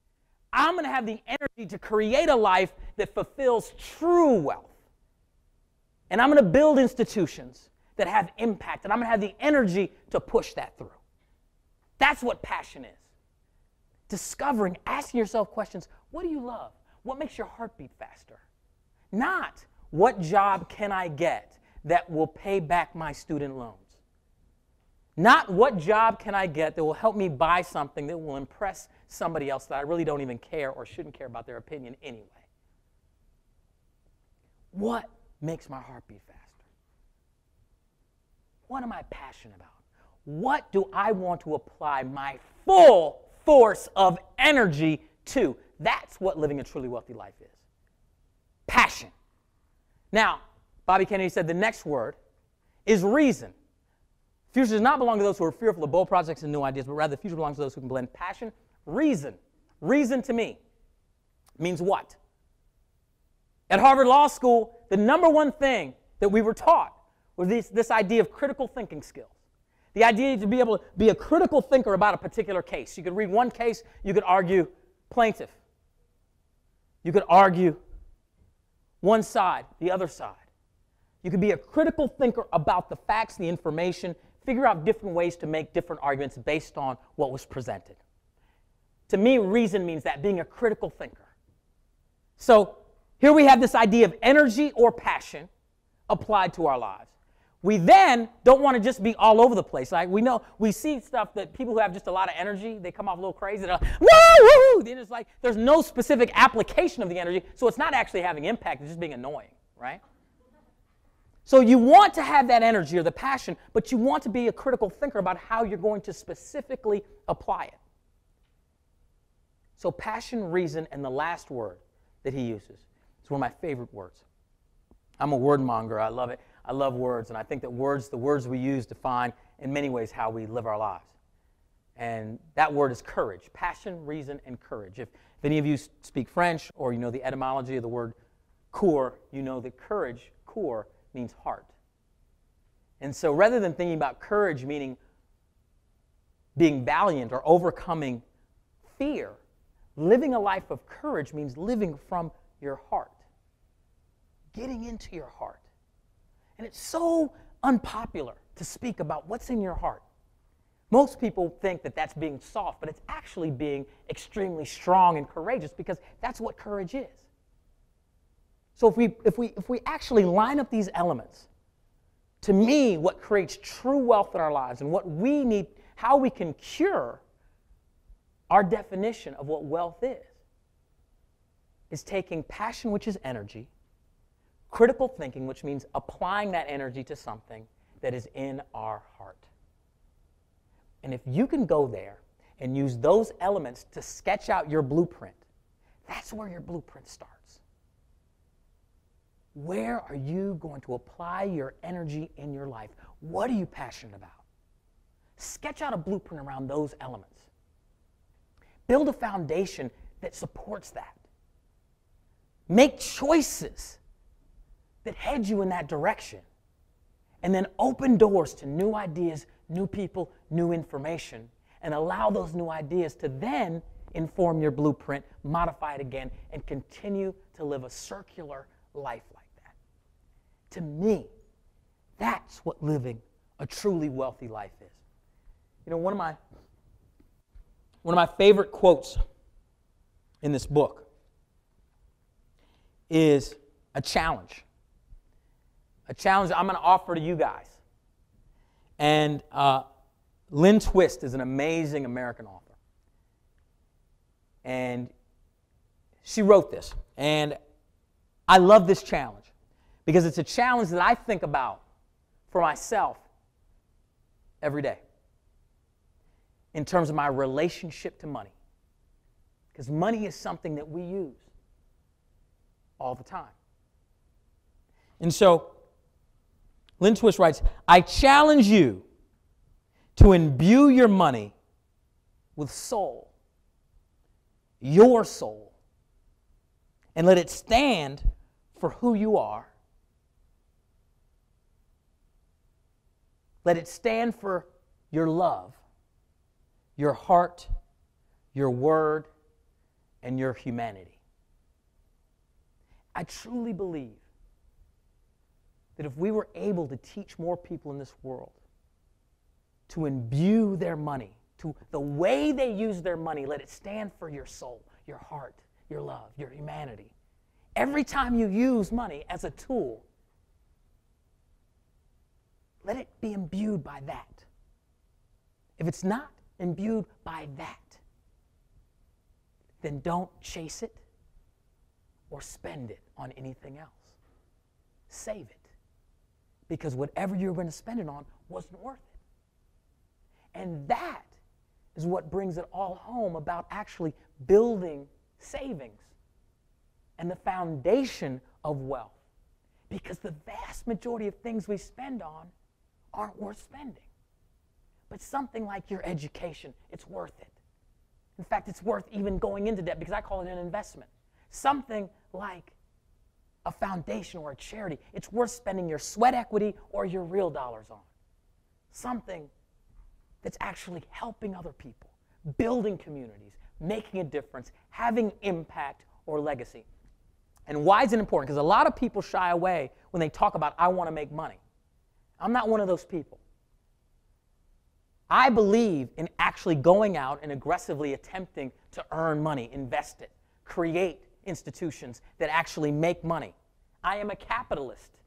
I'm going to have the energy to create a life that fulfills true wealth. And I'm going to build institutions that have impact, and I'm going to have the energy to push that through. That's what passion is. Discovering, asking yourself questions, what do you love? What makes your heart beat faster? Not, what job can I get that will pay back my student loans? Not, what job can I get that will help me buy something that will impress somebody else that I really don't even care or shouldn't care about their opinion anyway? What makes my heart beat faster? What am I passionate about? What do I want to apply my full force of energy to? That's what living a truly wealthy life is. Passion. Now, Bobby Kennedy said the next word is reason. Future does not belong to those who are fearful of bold projects and new ideas, but rather the future belongs to those who can blend passion, reason. Reason to me means what? At Harvard Law School, the number one thing that we were taught was this idea of critical thinking skills. The idea to be able to be a critical thinker about a particular case. You could read one case, you could argue plaintiff. You could argue one side, the other side. You could be a critical thinker about the facts, the information, figure out different ways to make different arguments based on what was presented. To me, reason means that, being a critical thinker. So here we have this idea of energy or passion applied to our lives. We then don't want to just be all over the place. Like we see stuff that people who have just a lot of energy, they come off a little crazy. They're like, woo, woo. Then it's like there's no specific application of the energy, so it's not actually having impact. It's just being annoying, right? So you want to have that energy or the passion, but you want to be a critical thinker about how you're going to specifically apply it. So passion, reason, and the last word that he uses is one of my favorite words. I'm a word monger. I love it. I love words, and I think that the words we use define in many ways how we live our lives. And that word is courage. Passion, reason, and courage. If any of you speak French or you know the etymology of the word coeur, you know that courage, coeur, means heart. And so rather than thinking about courage meaning being valiant or overcoming fear, living a life of courage means living from your heart, getting into your heart. And it's so unpopular to speak about what's in your heart. Most people think that that's being soft, but it's actually being extremely strong and courageous, because that's what courage is. So if we actually line up these elements, to me, what creates true wealth in our lives and what we need, how we can cure our definition of what wealth is taking passion, which is energy, critical thinking, which means applying that energy to something that is in our heart. And if you can go there and use those elements to sketch out your blueprint, that's where your blueprint starts. Where are you going to apply your energy in your life? What are you passionate about? Sketch out a blueprint around those elements. Build a foundation that supports that. Make choices that head you in that direction. And then open doors to new ideas, new people, new information, and allow those new ideas to then inform your blueprint, modify it again, and continue to live a circular life like that. To me, that's what living a truly wealthy life is. You know, one of my favorite quotes in this book is a challenge. A challenge I'm going to offer to you guys. And Lynn Twist is an amazing American author. And she wrote this. And I love this challenge because it's a challenge that I think about for myself every day in terms of my relationship to money. Because money is something that we use all the time. And so Lynn Twist writes, I challenge you to imbue your money with soul, your soul, and let it stand for who you are. Let it stand for your love, your heart, your word, and your humanity. I truly believe that if we were able to teach more people in this world to imbue their money, to the way they use their money, let it stand for your soul, your heart, your love, your humanity. Every time you use money as a tool, let it be imbued by that. If it's not imbued by that, then don't chase it or spend it on anything else. Save it. Because whatever you're going to spend it on wasn't worth it. And that is what brings it all home about actually building savings and the foundation of wealth. Because the vast majority of things we spend on aren't worth spending. But something like your education, it's worth it. In fact, it's worth even going into debt because I call it an investment. Something like a foundation or a charity, it's worth spending your sweat equity or your real dollars on. Something that's actually helping other people, building communities, making a difference, having impact or legacy. And why is it important? Because a lot of people shy away when they talk about, I want to make money. I'm not one of those people. I believe in actually going out and aggressively attempting to earn money, invest it, create institutions that actually make money. I am a capitalist.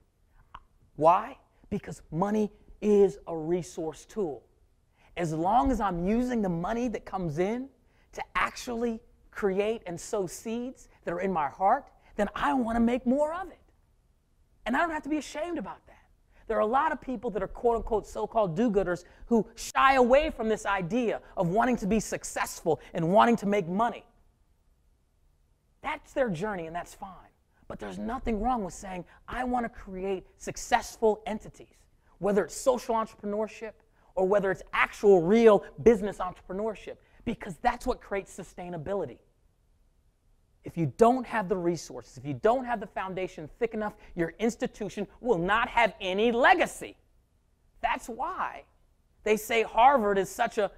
Why? Because money is a resource tool. As long as I'm using the money that comes in to actually create and sow seeds that are in my heart, then I want to make more of it. And I don't have to be ashamed about that. There are a lot of people that are quote-unquote so-called do-gooders who shy away from this idea of wanting to be successful and wanting to make money. That's their journey, and that's fine. But there's nothing wrong with saying, I want to create successful entities, whether it's social entrepreneurship or whether it's actual real business entrepreneurship, because that's what creates sustainability. If you don't have the resources, if you don't have the foundation thick enough, your institution will not have any legacy. That's why they say Harvard is such a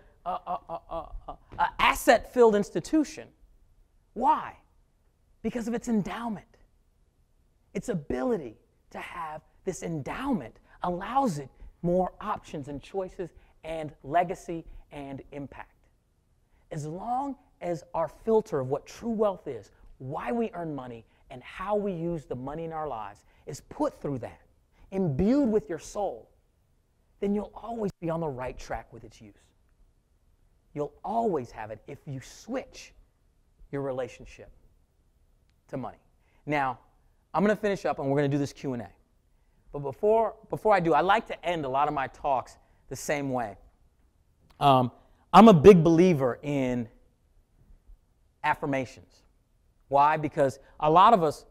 asset-filled institution. Why? Because of its endowment. Its ability to have this endowment allows it more options and choices and legacy and impact. As long as our filter of what true wealth is, why we earn money, and how we use the money in our lives is put through that, imbued with your soul, then you'll always be on the right track with its use. You'll always have it if you switch your relationship to money. Now, I'm going to finish up and we're going to do this Q&A. But before I do, I like to end a lot of my talks the same way. I'm a big believer in affirmations. Why? Because a lot of us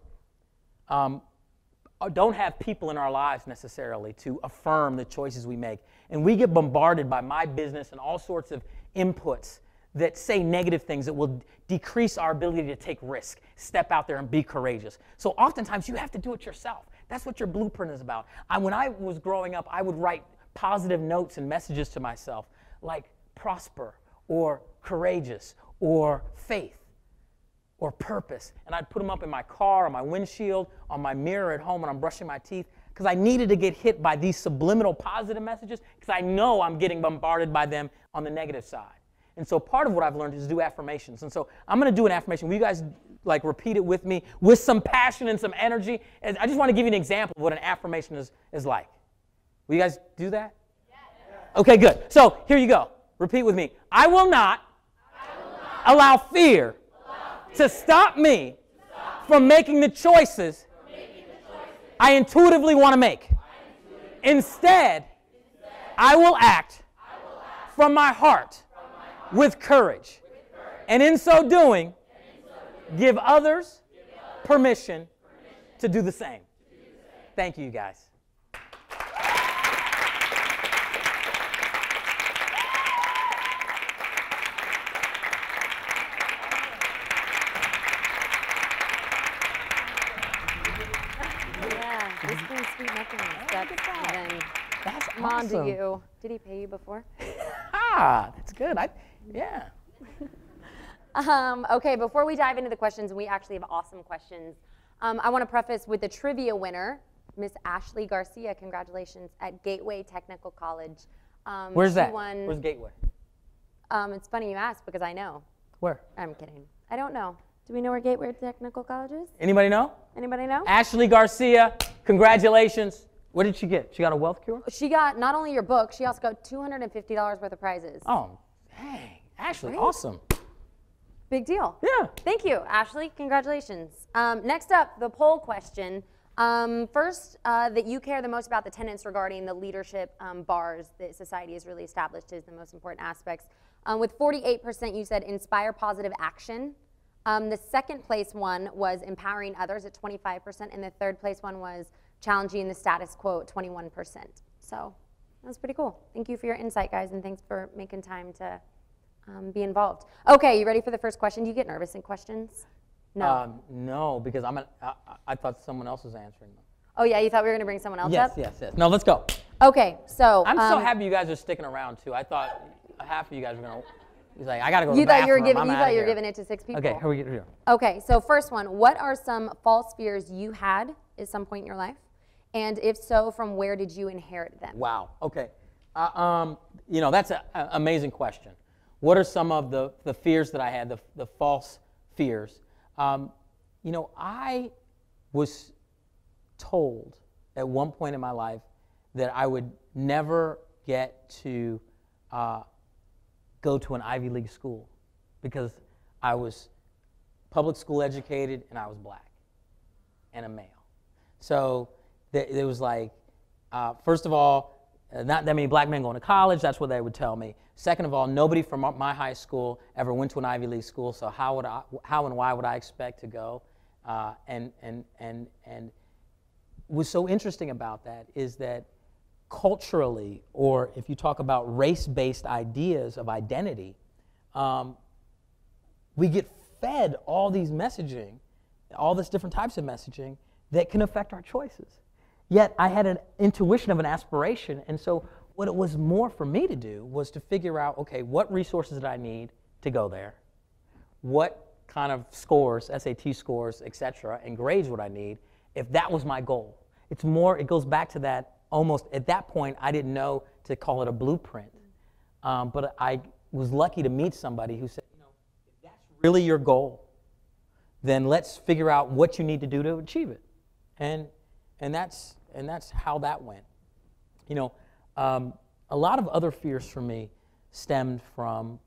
don't have people in our lives necessarily to affirm the choices we make. And we get bombarded by my business and all sorts of inputs that say negative things that will decrease our ability to take risk, step out there and be courageous. So oftentimes you have to do it yourself. That's what your blueprint is about. When I was growing up, I would write positive notes and messages to myself like prosper or courageous or faith or purpose. And I'd put them up in my car, on my windshield, on my mirror at home when I'm brushing my teeth, because I needed to get hit by these subliminal positive messages because I know I'm getting bombarded by them on the negative side. And so part of what I've learned is to do affirmations. And so I'm going to do an affirmation. Will you guys repeat it with me with some passion and some energy? And I just want to give you an example of what an affirmation is like. Will you guys do that? Yes. Okay, good. So here you go. Repeat with me. I will not allow fear to stop me from making the choices I intuitively want to make. Instead, I will act from my heart with courage. And in so doing, give others permission to do the same. Thank you, guys. Yeah, this brings sweet memories. That's That's on to awesome. you. Did he pay you before? That's good. Yeah. Okay, before we dive into the questions, we actually have awesome questions. I want to preface with the trivia winner, Miss Ashley Garcia. Congratulations at Gateway Technical College. Where's she that? Won, Where's Gateway? It's funny you ask because I know. Where? I'm kidding. I don't know. Do we know where Gateway Technical College is? Anybody know? Anybody know? Ashley Garcia, congratulations. What did she get? She got a wealth cure? She got not only your book, she also got $250 worth of prizes. Oh, dang. Ashley, Right? awesome. Big deal. Yeah. Thank you, Ashley. Congratulations. Next up, the poll question. First, that you care the most about the tenets regarding the leadership bars that society has really established as the most important aspects. With 48%, you said inspire positive action. The second place one was empowering others at 25%, and the third place one was challenging the status quo at 21%. So that was pretty cool. Thank you for your insight, guys, and thanks for making time to be involved. Okay, you ready for the first question? Do you get nervous in questions? No. No, because I thought someone else was answering them. Oh yeah, you thought we were going to bring someone else Yes, up? yes, yes. No, let's go. Okay, so I'm so happy you guys are sticking around too. I thought half of you guys were gonna. He's like, I gotta go to you the thought you were bathroom. giving I'm you outta thought you were here. giving it to 6 people. Okay, here we go. Okay, so first one, what are some false fears you had at some point in your life? And if so, from where did you inherit them? Wow. Okay. That's an amazing question. What are some of the fears that I had, the false fears? I was told at one point in my life that I would never get to go to an Ivy League school because I was public school educated and I was black and a male. So there was like, first of all, not that many black men going to college, that's what they would tell me. Second of all, nobody from my high school ever went to an Ivy League school, so how and why would I expect to go? And what's so interesting about that is that culturally, or if you talk about race-based ideas of identity, we get fed all these messaging, all this different types of messaging that can affect our choices. Yet I had an intuition of an aspiration, and so what it was more for me to do was to figure out, okay, what resources did I need to go there? What kind of scores, SAT scores, et cetera, and grades would I need if that was my goal? It's more, it goes back to that almost, at that point, I didn't know to call it a blueprint. But I was lucky to meet somebody who said, if that's really your goal, then let's figure out what you need to do to achieve it. And that's how that went. A lot of other fears for me stemmed from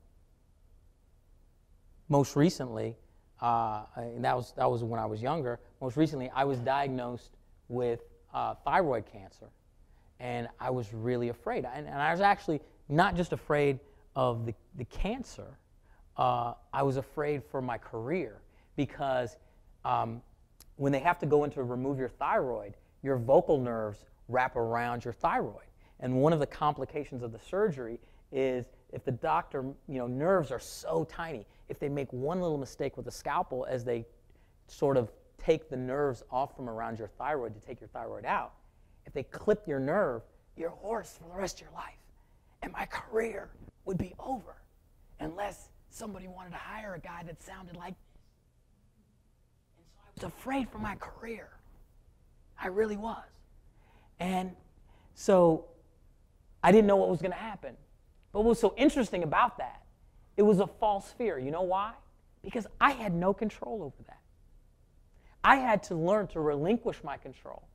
most recently, and that was when I was younger. Most recently, I was diagnosed with thyroid cancer, and I was really afraid. And I was actually not just afraid of the cancer. I was afraid for my career because when they have to go in to remove your thyroid, your vocal nerves wrap around your thyroid. And one of the complications of the surgery is if the doctor, nerves are so tiny, if they make one little mistake with the scalpel as they sort of take the nerves off from around your thyroid to take your thyroid out, if they clip your nerve, you're hoarse for the rest of your life. And my career would be over unless somebody wanted to hire a guy that sounded like this. And so I was afraid for my career. I really was. And so I didn't know what was going to happen. But what was so interesting about that, it was a false fear. You know why? Because I had no control over that. I had to learn to relinquish my control.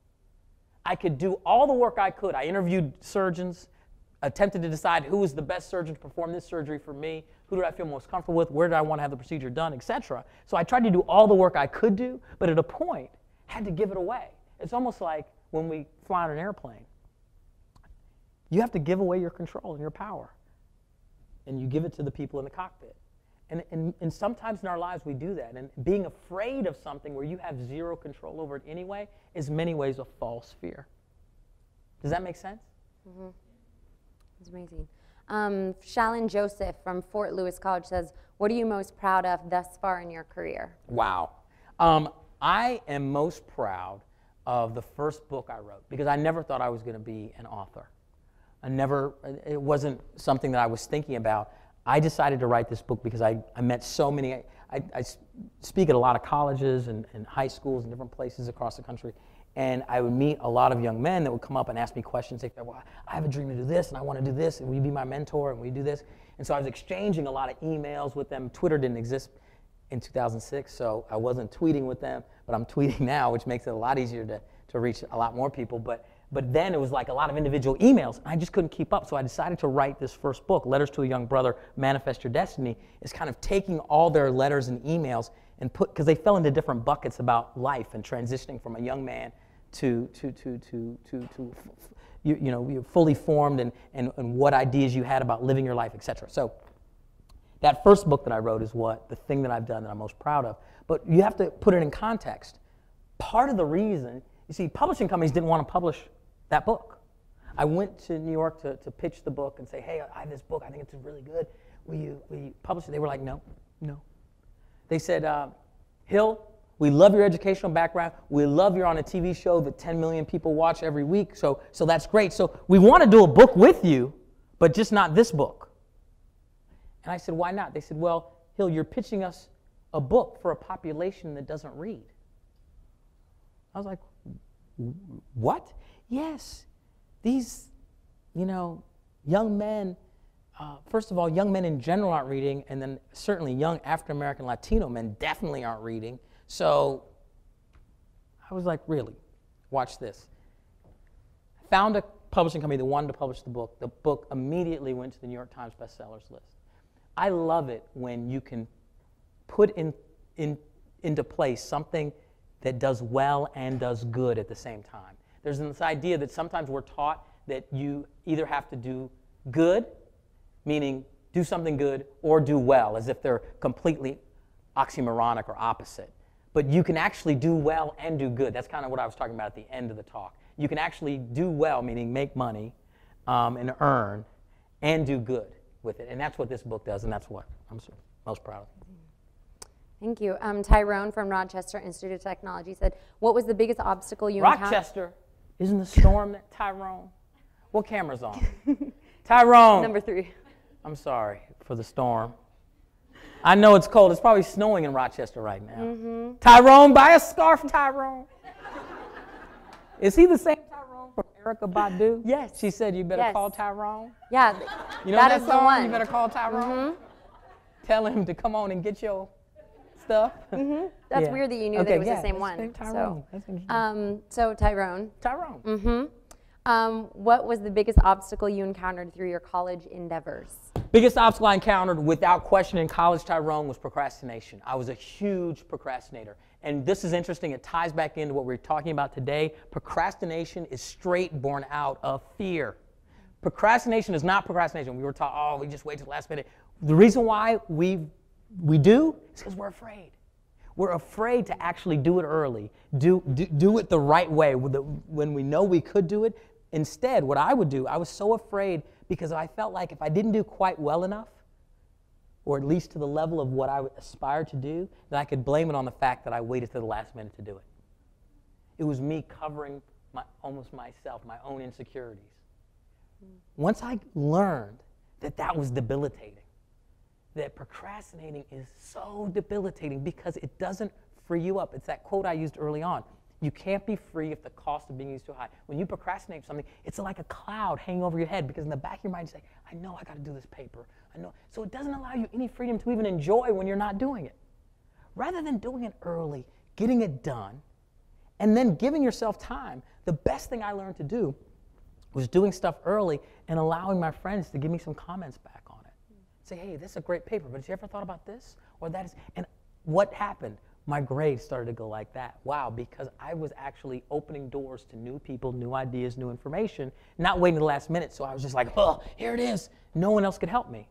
I could do all the work I could. I interviewed surgeons, attempted to decide who was the best surgeon to perform this surgery for me, who did I feel most comfortable with, where did I want to have the procedure done, etc. So I tried to do all the work I could do, but at a point, had to give it away. It's almost like when we fly on an airplane. You have to give away your control and your power, and you give it to the people in the cockpit. And sometimes in our lives we do that. And being afraid of something where you have zero control over it anyway is in many ways a false fear. Does that make sense? Mm-hmm. It's amazing. Shalyn Joseph from Fort Lewis College says, what are you most proud of thus far in your career? Wow. I am most proud of the first book I wrote because I never thought I was going to be an author. It wasn't something that I was thinking about. I decided to write this book because I met so many, I speak at a lot of colleges and high schools and different places across the country, and I would meet a lot of young men that would come up and ask me questions. They'd say, well, I have a dream to do this, and I want to do this, and will you be my mentor, and will you do this? And so I was exchanging a lot of emails with them. Twitter didn't exist in 2006, so I wasn't tweeting with them, but I'm tweeting now, which makes it a lot easier to reach a lot more people. But then it was like a lot of individual emails, and I just couldn't keep up. So I decided to write this first book, Letters to a Young Brother, Manifest Your Destiny. Is kind of taking all their letters and emails and because they fell into different buckets about life and transitioning from a young man to you're fully formed and what ideas you had about living your life, etc. So that first book that I wrote is the thing that I've done that I'm most proud of. But you have to put it in context. Part of the reason, you see, publishing companies didn't want to publish that book. I went to New York to pitch the book and say, hey, I have this book, I think it's really good. Will you publish it? They were like, no. They said, Hill, we love your educational background. We love you're on a TV show that 10 million people watch every week, so that's great. So we want to do a book with you, but just not this book. And I said, why not? They said, well, Hill, you're pitching us a book for a population that doesn't read. I was like, what? Yes, these, young men, first of all, young men in general aren't reading, and then certainly young African-American Latino men definitely aren't reading. So I was like, really? Watch this. Found a publishing company that wanted to publish the book. The book immediately went to the New York Times bestsellers list. I love it when you can put into place something that does well and does good at the same time. There's this idea that sometimes we're taught that you either have to do good, meaning do something good, or do well, as if they're completely oxymoronic or opposite. But you can actually do well and do good. That's kind of what I was talking about at the end of the talk. You can actually do well, meaning make money and earn, and do good with it. And that's what this book does, and that's what I'm most proud of. Thank you. Tyrone from Rochester Institute of Technology said, what was the biggest obstacle you encountered? Rochester? Isn't the storm that Tyrone? What camera's on? Tyrone. Number 3. I'm sorry for the storm. I know it's cold. It's probably snowing in Rochester right now. Mm-hmm. Tyrone, buy a scarf, Tyrone. Is he the same Tyrone from Erykah Badu? Yes. She said you better call Tyrone. Yeah. You know that that is song? the one. You better call Tyrone. Mm-hmm. Tell him to come on and get your stuff. Mm-hmm. That's weird that you knew that it was the same one. Tyrone. So Tyrone. Tyrone. Mm-hmm. What was the biggest obstacle you encountered through your college endeavors? Biggest obstacle I encountered, without question, in college, Tyrone, was procrastination. I was a huge procrastinator. And this is interesting. It ties back into what we're talking about today. Procrastination is straight born out of fear. Procrastination is not procrastination. We were taught, we just wait till the last minute. The reason why we do is because we're afraid. We're afraid to actually do it early, do it the right way when we know we could do it. Instead, what I would do, I was so afraid because I felt like if I didn't do quite well enough, or at least to the level of what I aspired to do, then I could blame it on the fact that I waited to the last minute to do it. It was me covering almost myself, my own insecurities. Once I learned that was debilitating, that procrastinating is so debilitating because it doesn't free you up. It's that quote I used early on. You can't be free if the cost of being is too high. When you procrastinate something, it's like a cloud hanging over your head because in the back of your mind you say, I know I got to do this paper. I know. So it doesn't allow you any freedom to even enjoy when you're not doing it. Rather than doing it early, getting it done, and then giving yourself time, the best thing I learned to do was doing stuff early and allowing my friends to give me some comments back on it. Say, hey, this is a great paper, but have you ever thought about this? Or that is, and what happened? My grades started to go like that. Wow, because I was actually opening doors to new people, new ideas, new information, not waiting to the last minute. So I was just like, here it is. No one else could help me.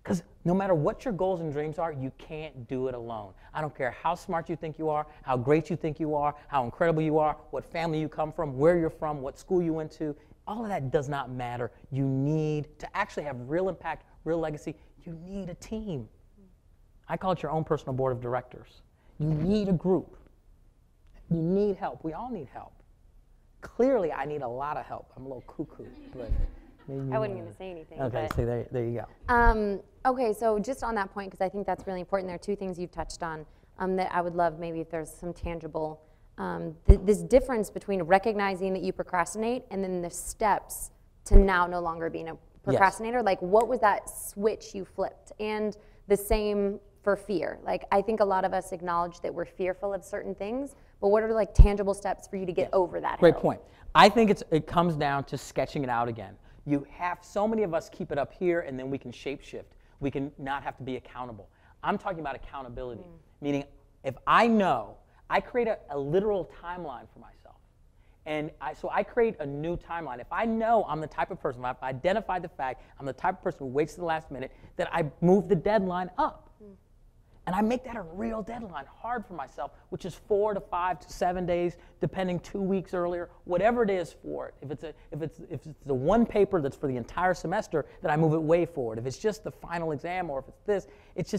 Because no matter what your goals and dreams are, you can't do it alone. I don't care how smart you think you are, how great you think you are, how incredible you are, what family you come from, where you're from, what school you went to. All of that does not matter. You need to actually have real impact, real legacy. You need a team. I call it your own personal board of directors. You need a group. You need help. We all need help. Clearly, I need a lot of help. I'm a little cuckoo, but I wasn't going to say anything. Okay, but, so there you go. Okay, so just on that point, because I think that's really important, there are two things you've touched on that I would love maybe if there's some tangible, this difference between recognizing that you procrastinate and then the steps to now no longer being a procrastinator. Like, what was that switch you flipped? And the same for fear. Like, I think a lot of us acknowledge that we're fearful of certain things, but what are like tangible steps for you to get over that Great hill? point. I think it comes down to sketching it out again. So many of us keep it up here and then we can shape shift. We can not have to be accountable. I'm talking about accountability, meaning if I know, I create a literal timeline for myself. And so I create a new timeline. If I know I'm the type of person, if I've identified the fact I'm the type of person who waits to the last minute, that I move the deadline up. And I make that a real deadline, hard for myself, which is 4 to 5 to 7 days, depending 2 weeks earlier, whatever it is for it. If it's the one paper that's for the entire semester, then I move it way forward. If it's just the final exam or if it's this,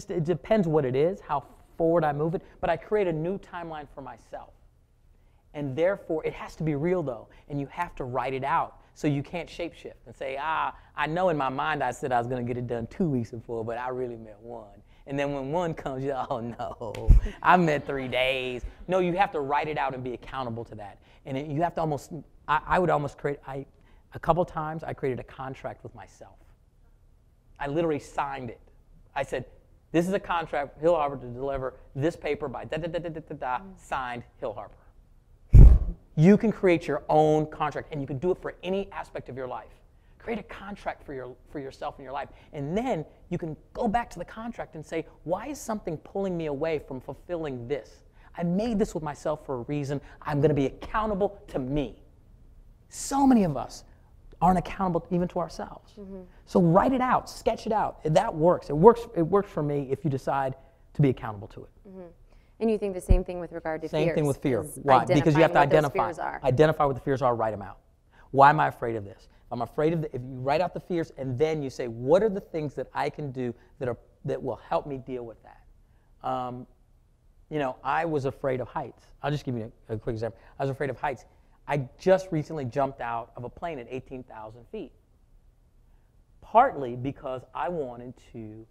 it depends what it is, how forward I move it. But I create a new timeline for myself. And therefore, it has to be real though, and you have to write it out. So you can't shapeshift and say, I know in my mind I said I was going to get it done 2 weeks before, but I really meant 1. And then when 1 comes, you're, oh no, I meant 3 days. No, you have to write it out and be accountable to that. And you have to almost, I would almost create, a couple times I created a contract with myself. I literally signed it. I said, this is a contract, Hill Harper, to deliver this paper by da-da-da-da-da-da, signed Hill Harper. You can create your own contract, and you can do it for any aspect of your life. Create a contract for yourself in your life, and then you can go back to the contract and say, why is something pulling me away from fulfilling this? I made this with myself for a reason. I'm going to be accountable to me. So many of us aren't accountable even to ourselves. So write it out, sketch it out. That works. It works for me if you decide to be accountable to it. And you think the same thing with regard to fears? Same thing with fear. is Why? Because you have to identifying identify what the fears are, write them out. Why am I afraid of this? I'm afraid of if you write out the fears and then you say, what are the things that I can do that will help me deal with that? I was afraid of heights. I'll just give you a quick example. I was afraid of heights. I just recently jumped out of a plane at 18,000 feet. Partly because I wanted to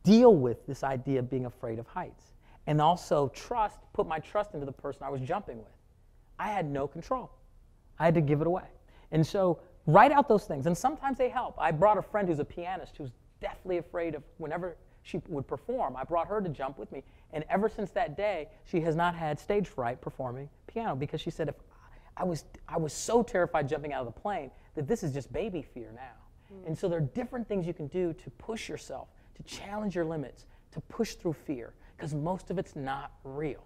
deal with this idea of being afraid of heights. And also put my trust into the person I was jumping with. I had no control. I had to give it away. And so write out those things. And sometimes they help. I brought a friend who's a pianist who's deathly afraid of whenever she would perform. I brought her to jump with me. And ever since that day, she has not had stage fright performing piano because she said, I was so terrified jumping out of the plane that this is just baby fear now. And so there are different things you can do to push yourself, to challenge your limits, to push through fear, because most of it's not real.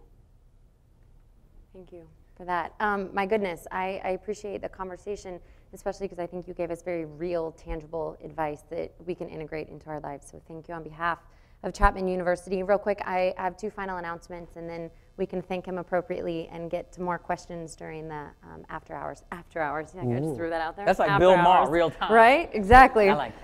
Thank you for that. My goodness, I appreciate the conversation, especially because I think you gave us very real, tangible advice that we can integrate into our lives. So thank you on behalf of Chapman University. Real quick, I have 2 final announcements, and then we can thank him appropriately and get to more questions during the after hours. After hours, yeah, I just threw that out there. That's like after Bill hours. Maher, real time. Right, exactly. I like it.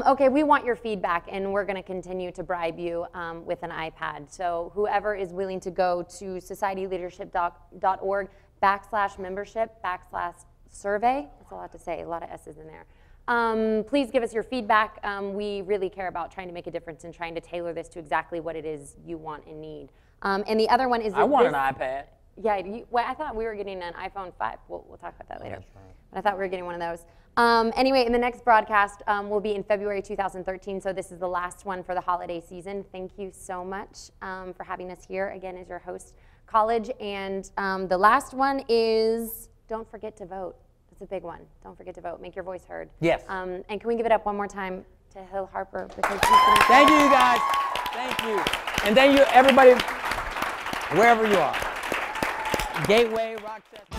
Okay, we want your feedback, and we're going to continue to bribe you with an iPad. So whoever is willing to go to societyleadership.org/membership/survey, that's a lot to say, a lot of S's in there. Please give us your feedback. We really care about trying to make a difference and trying to tailor this to exactly what it is you want and need. And the other one is I want an iPad. Yeah, well, I thought we were getting an iPhone 5. We'll talk about that later. That's right. But I thought we were getting one of those. Anyway, in the next broadcast will be in February 2013, so this is the last one for the holiday season. Thank you so much for having us here, again, as your host, College. And the last one is don't forget to vote. That's a big one. Don't forget to vote. Make your voice heard. Yes. And can we give it up one more time to Hill Harper? Because he's gonna Thank you, guys. Thank you. And thank you, everybody, wherever you are. Gateway, Rochester.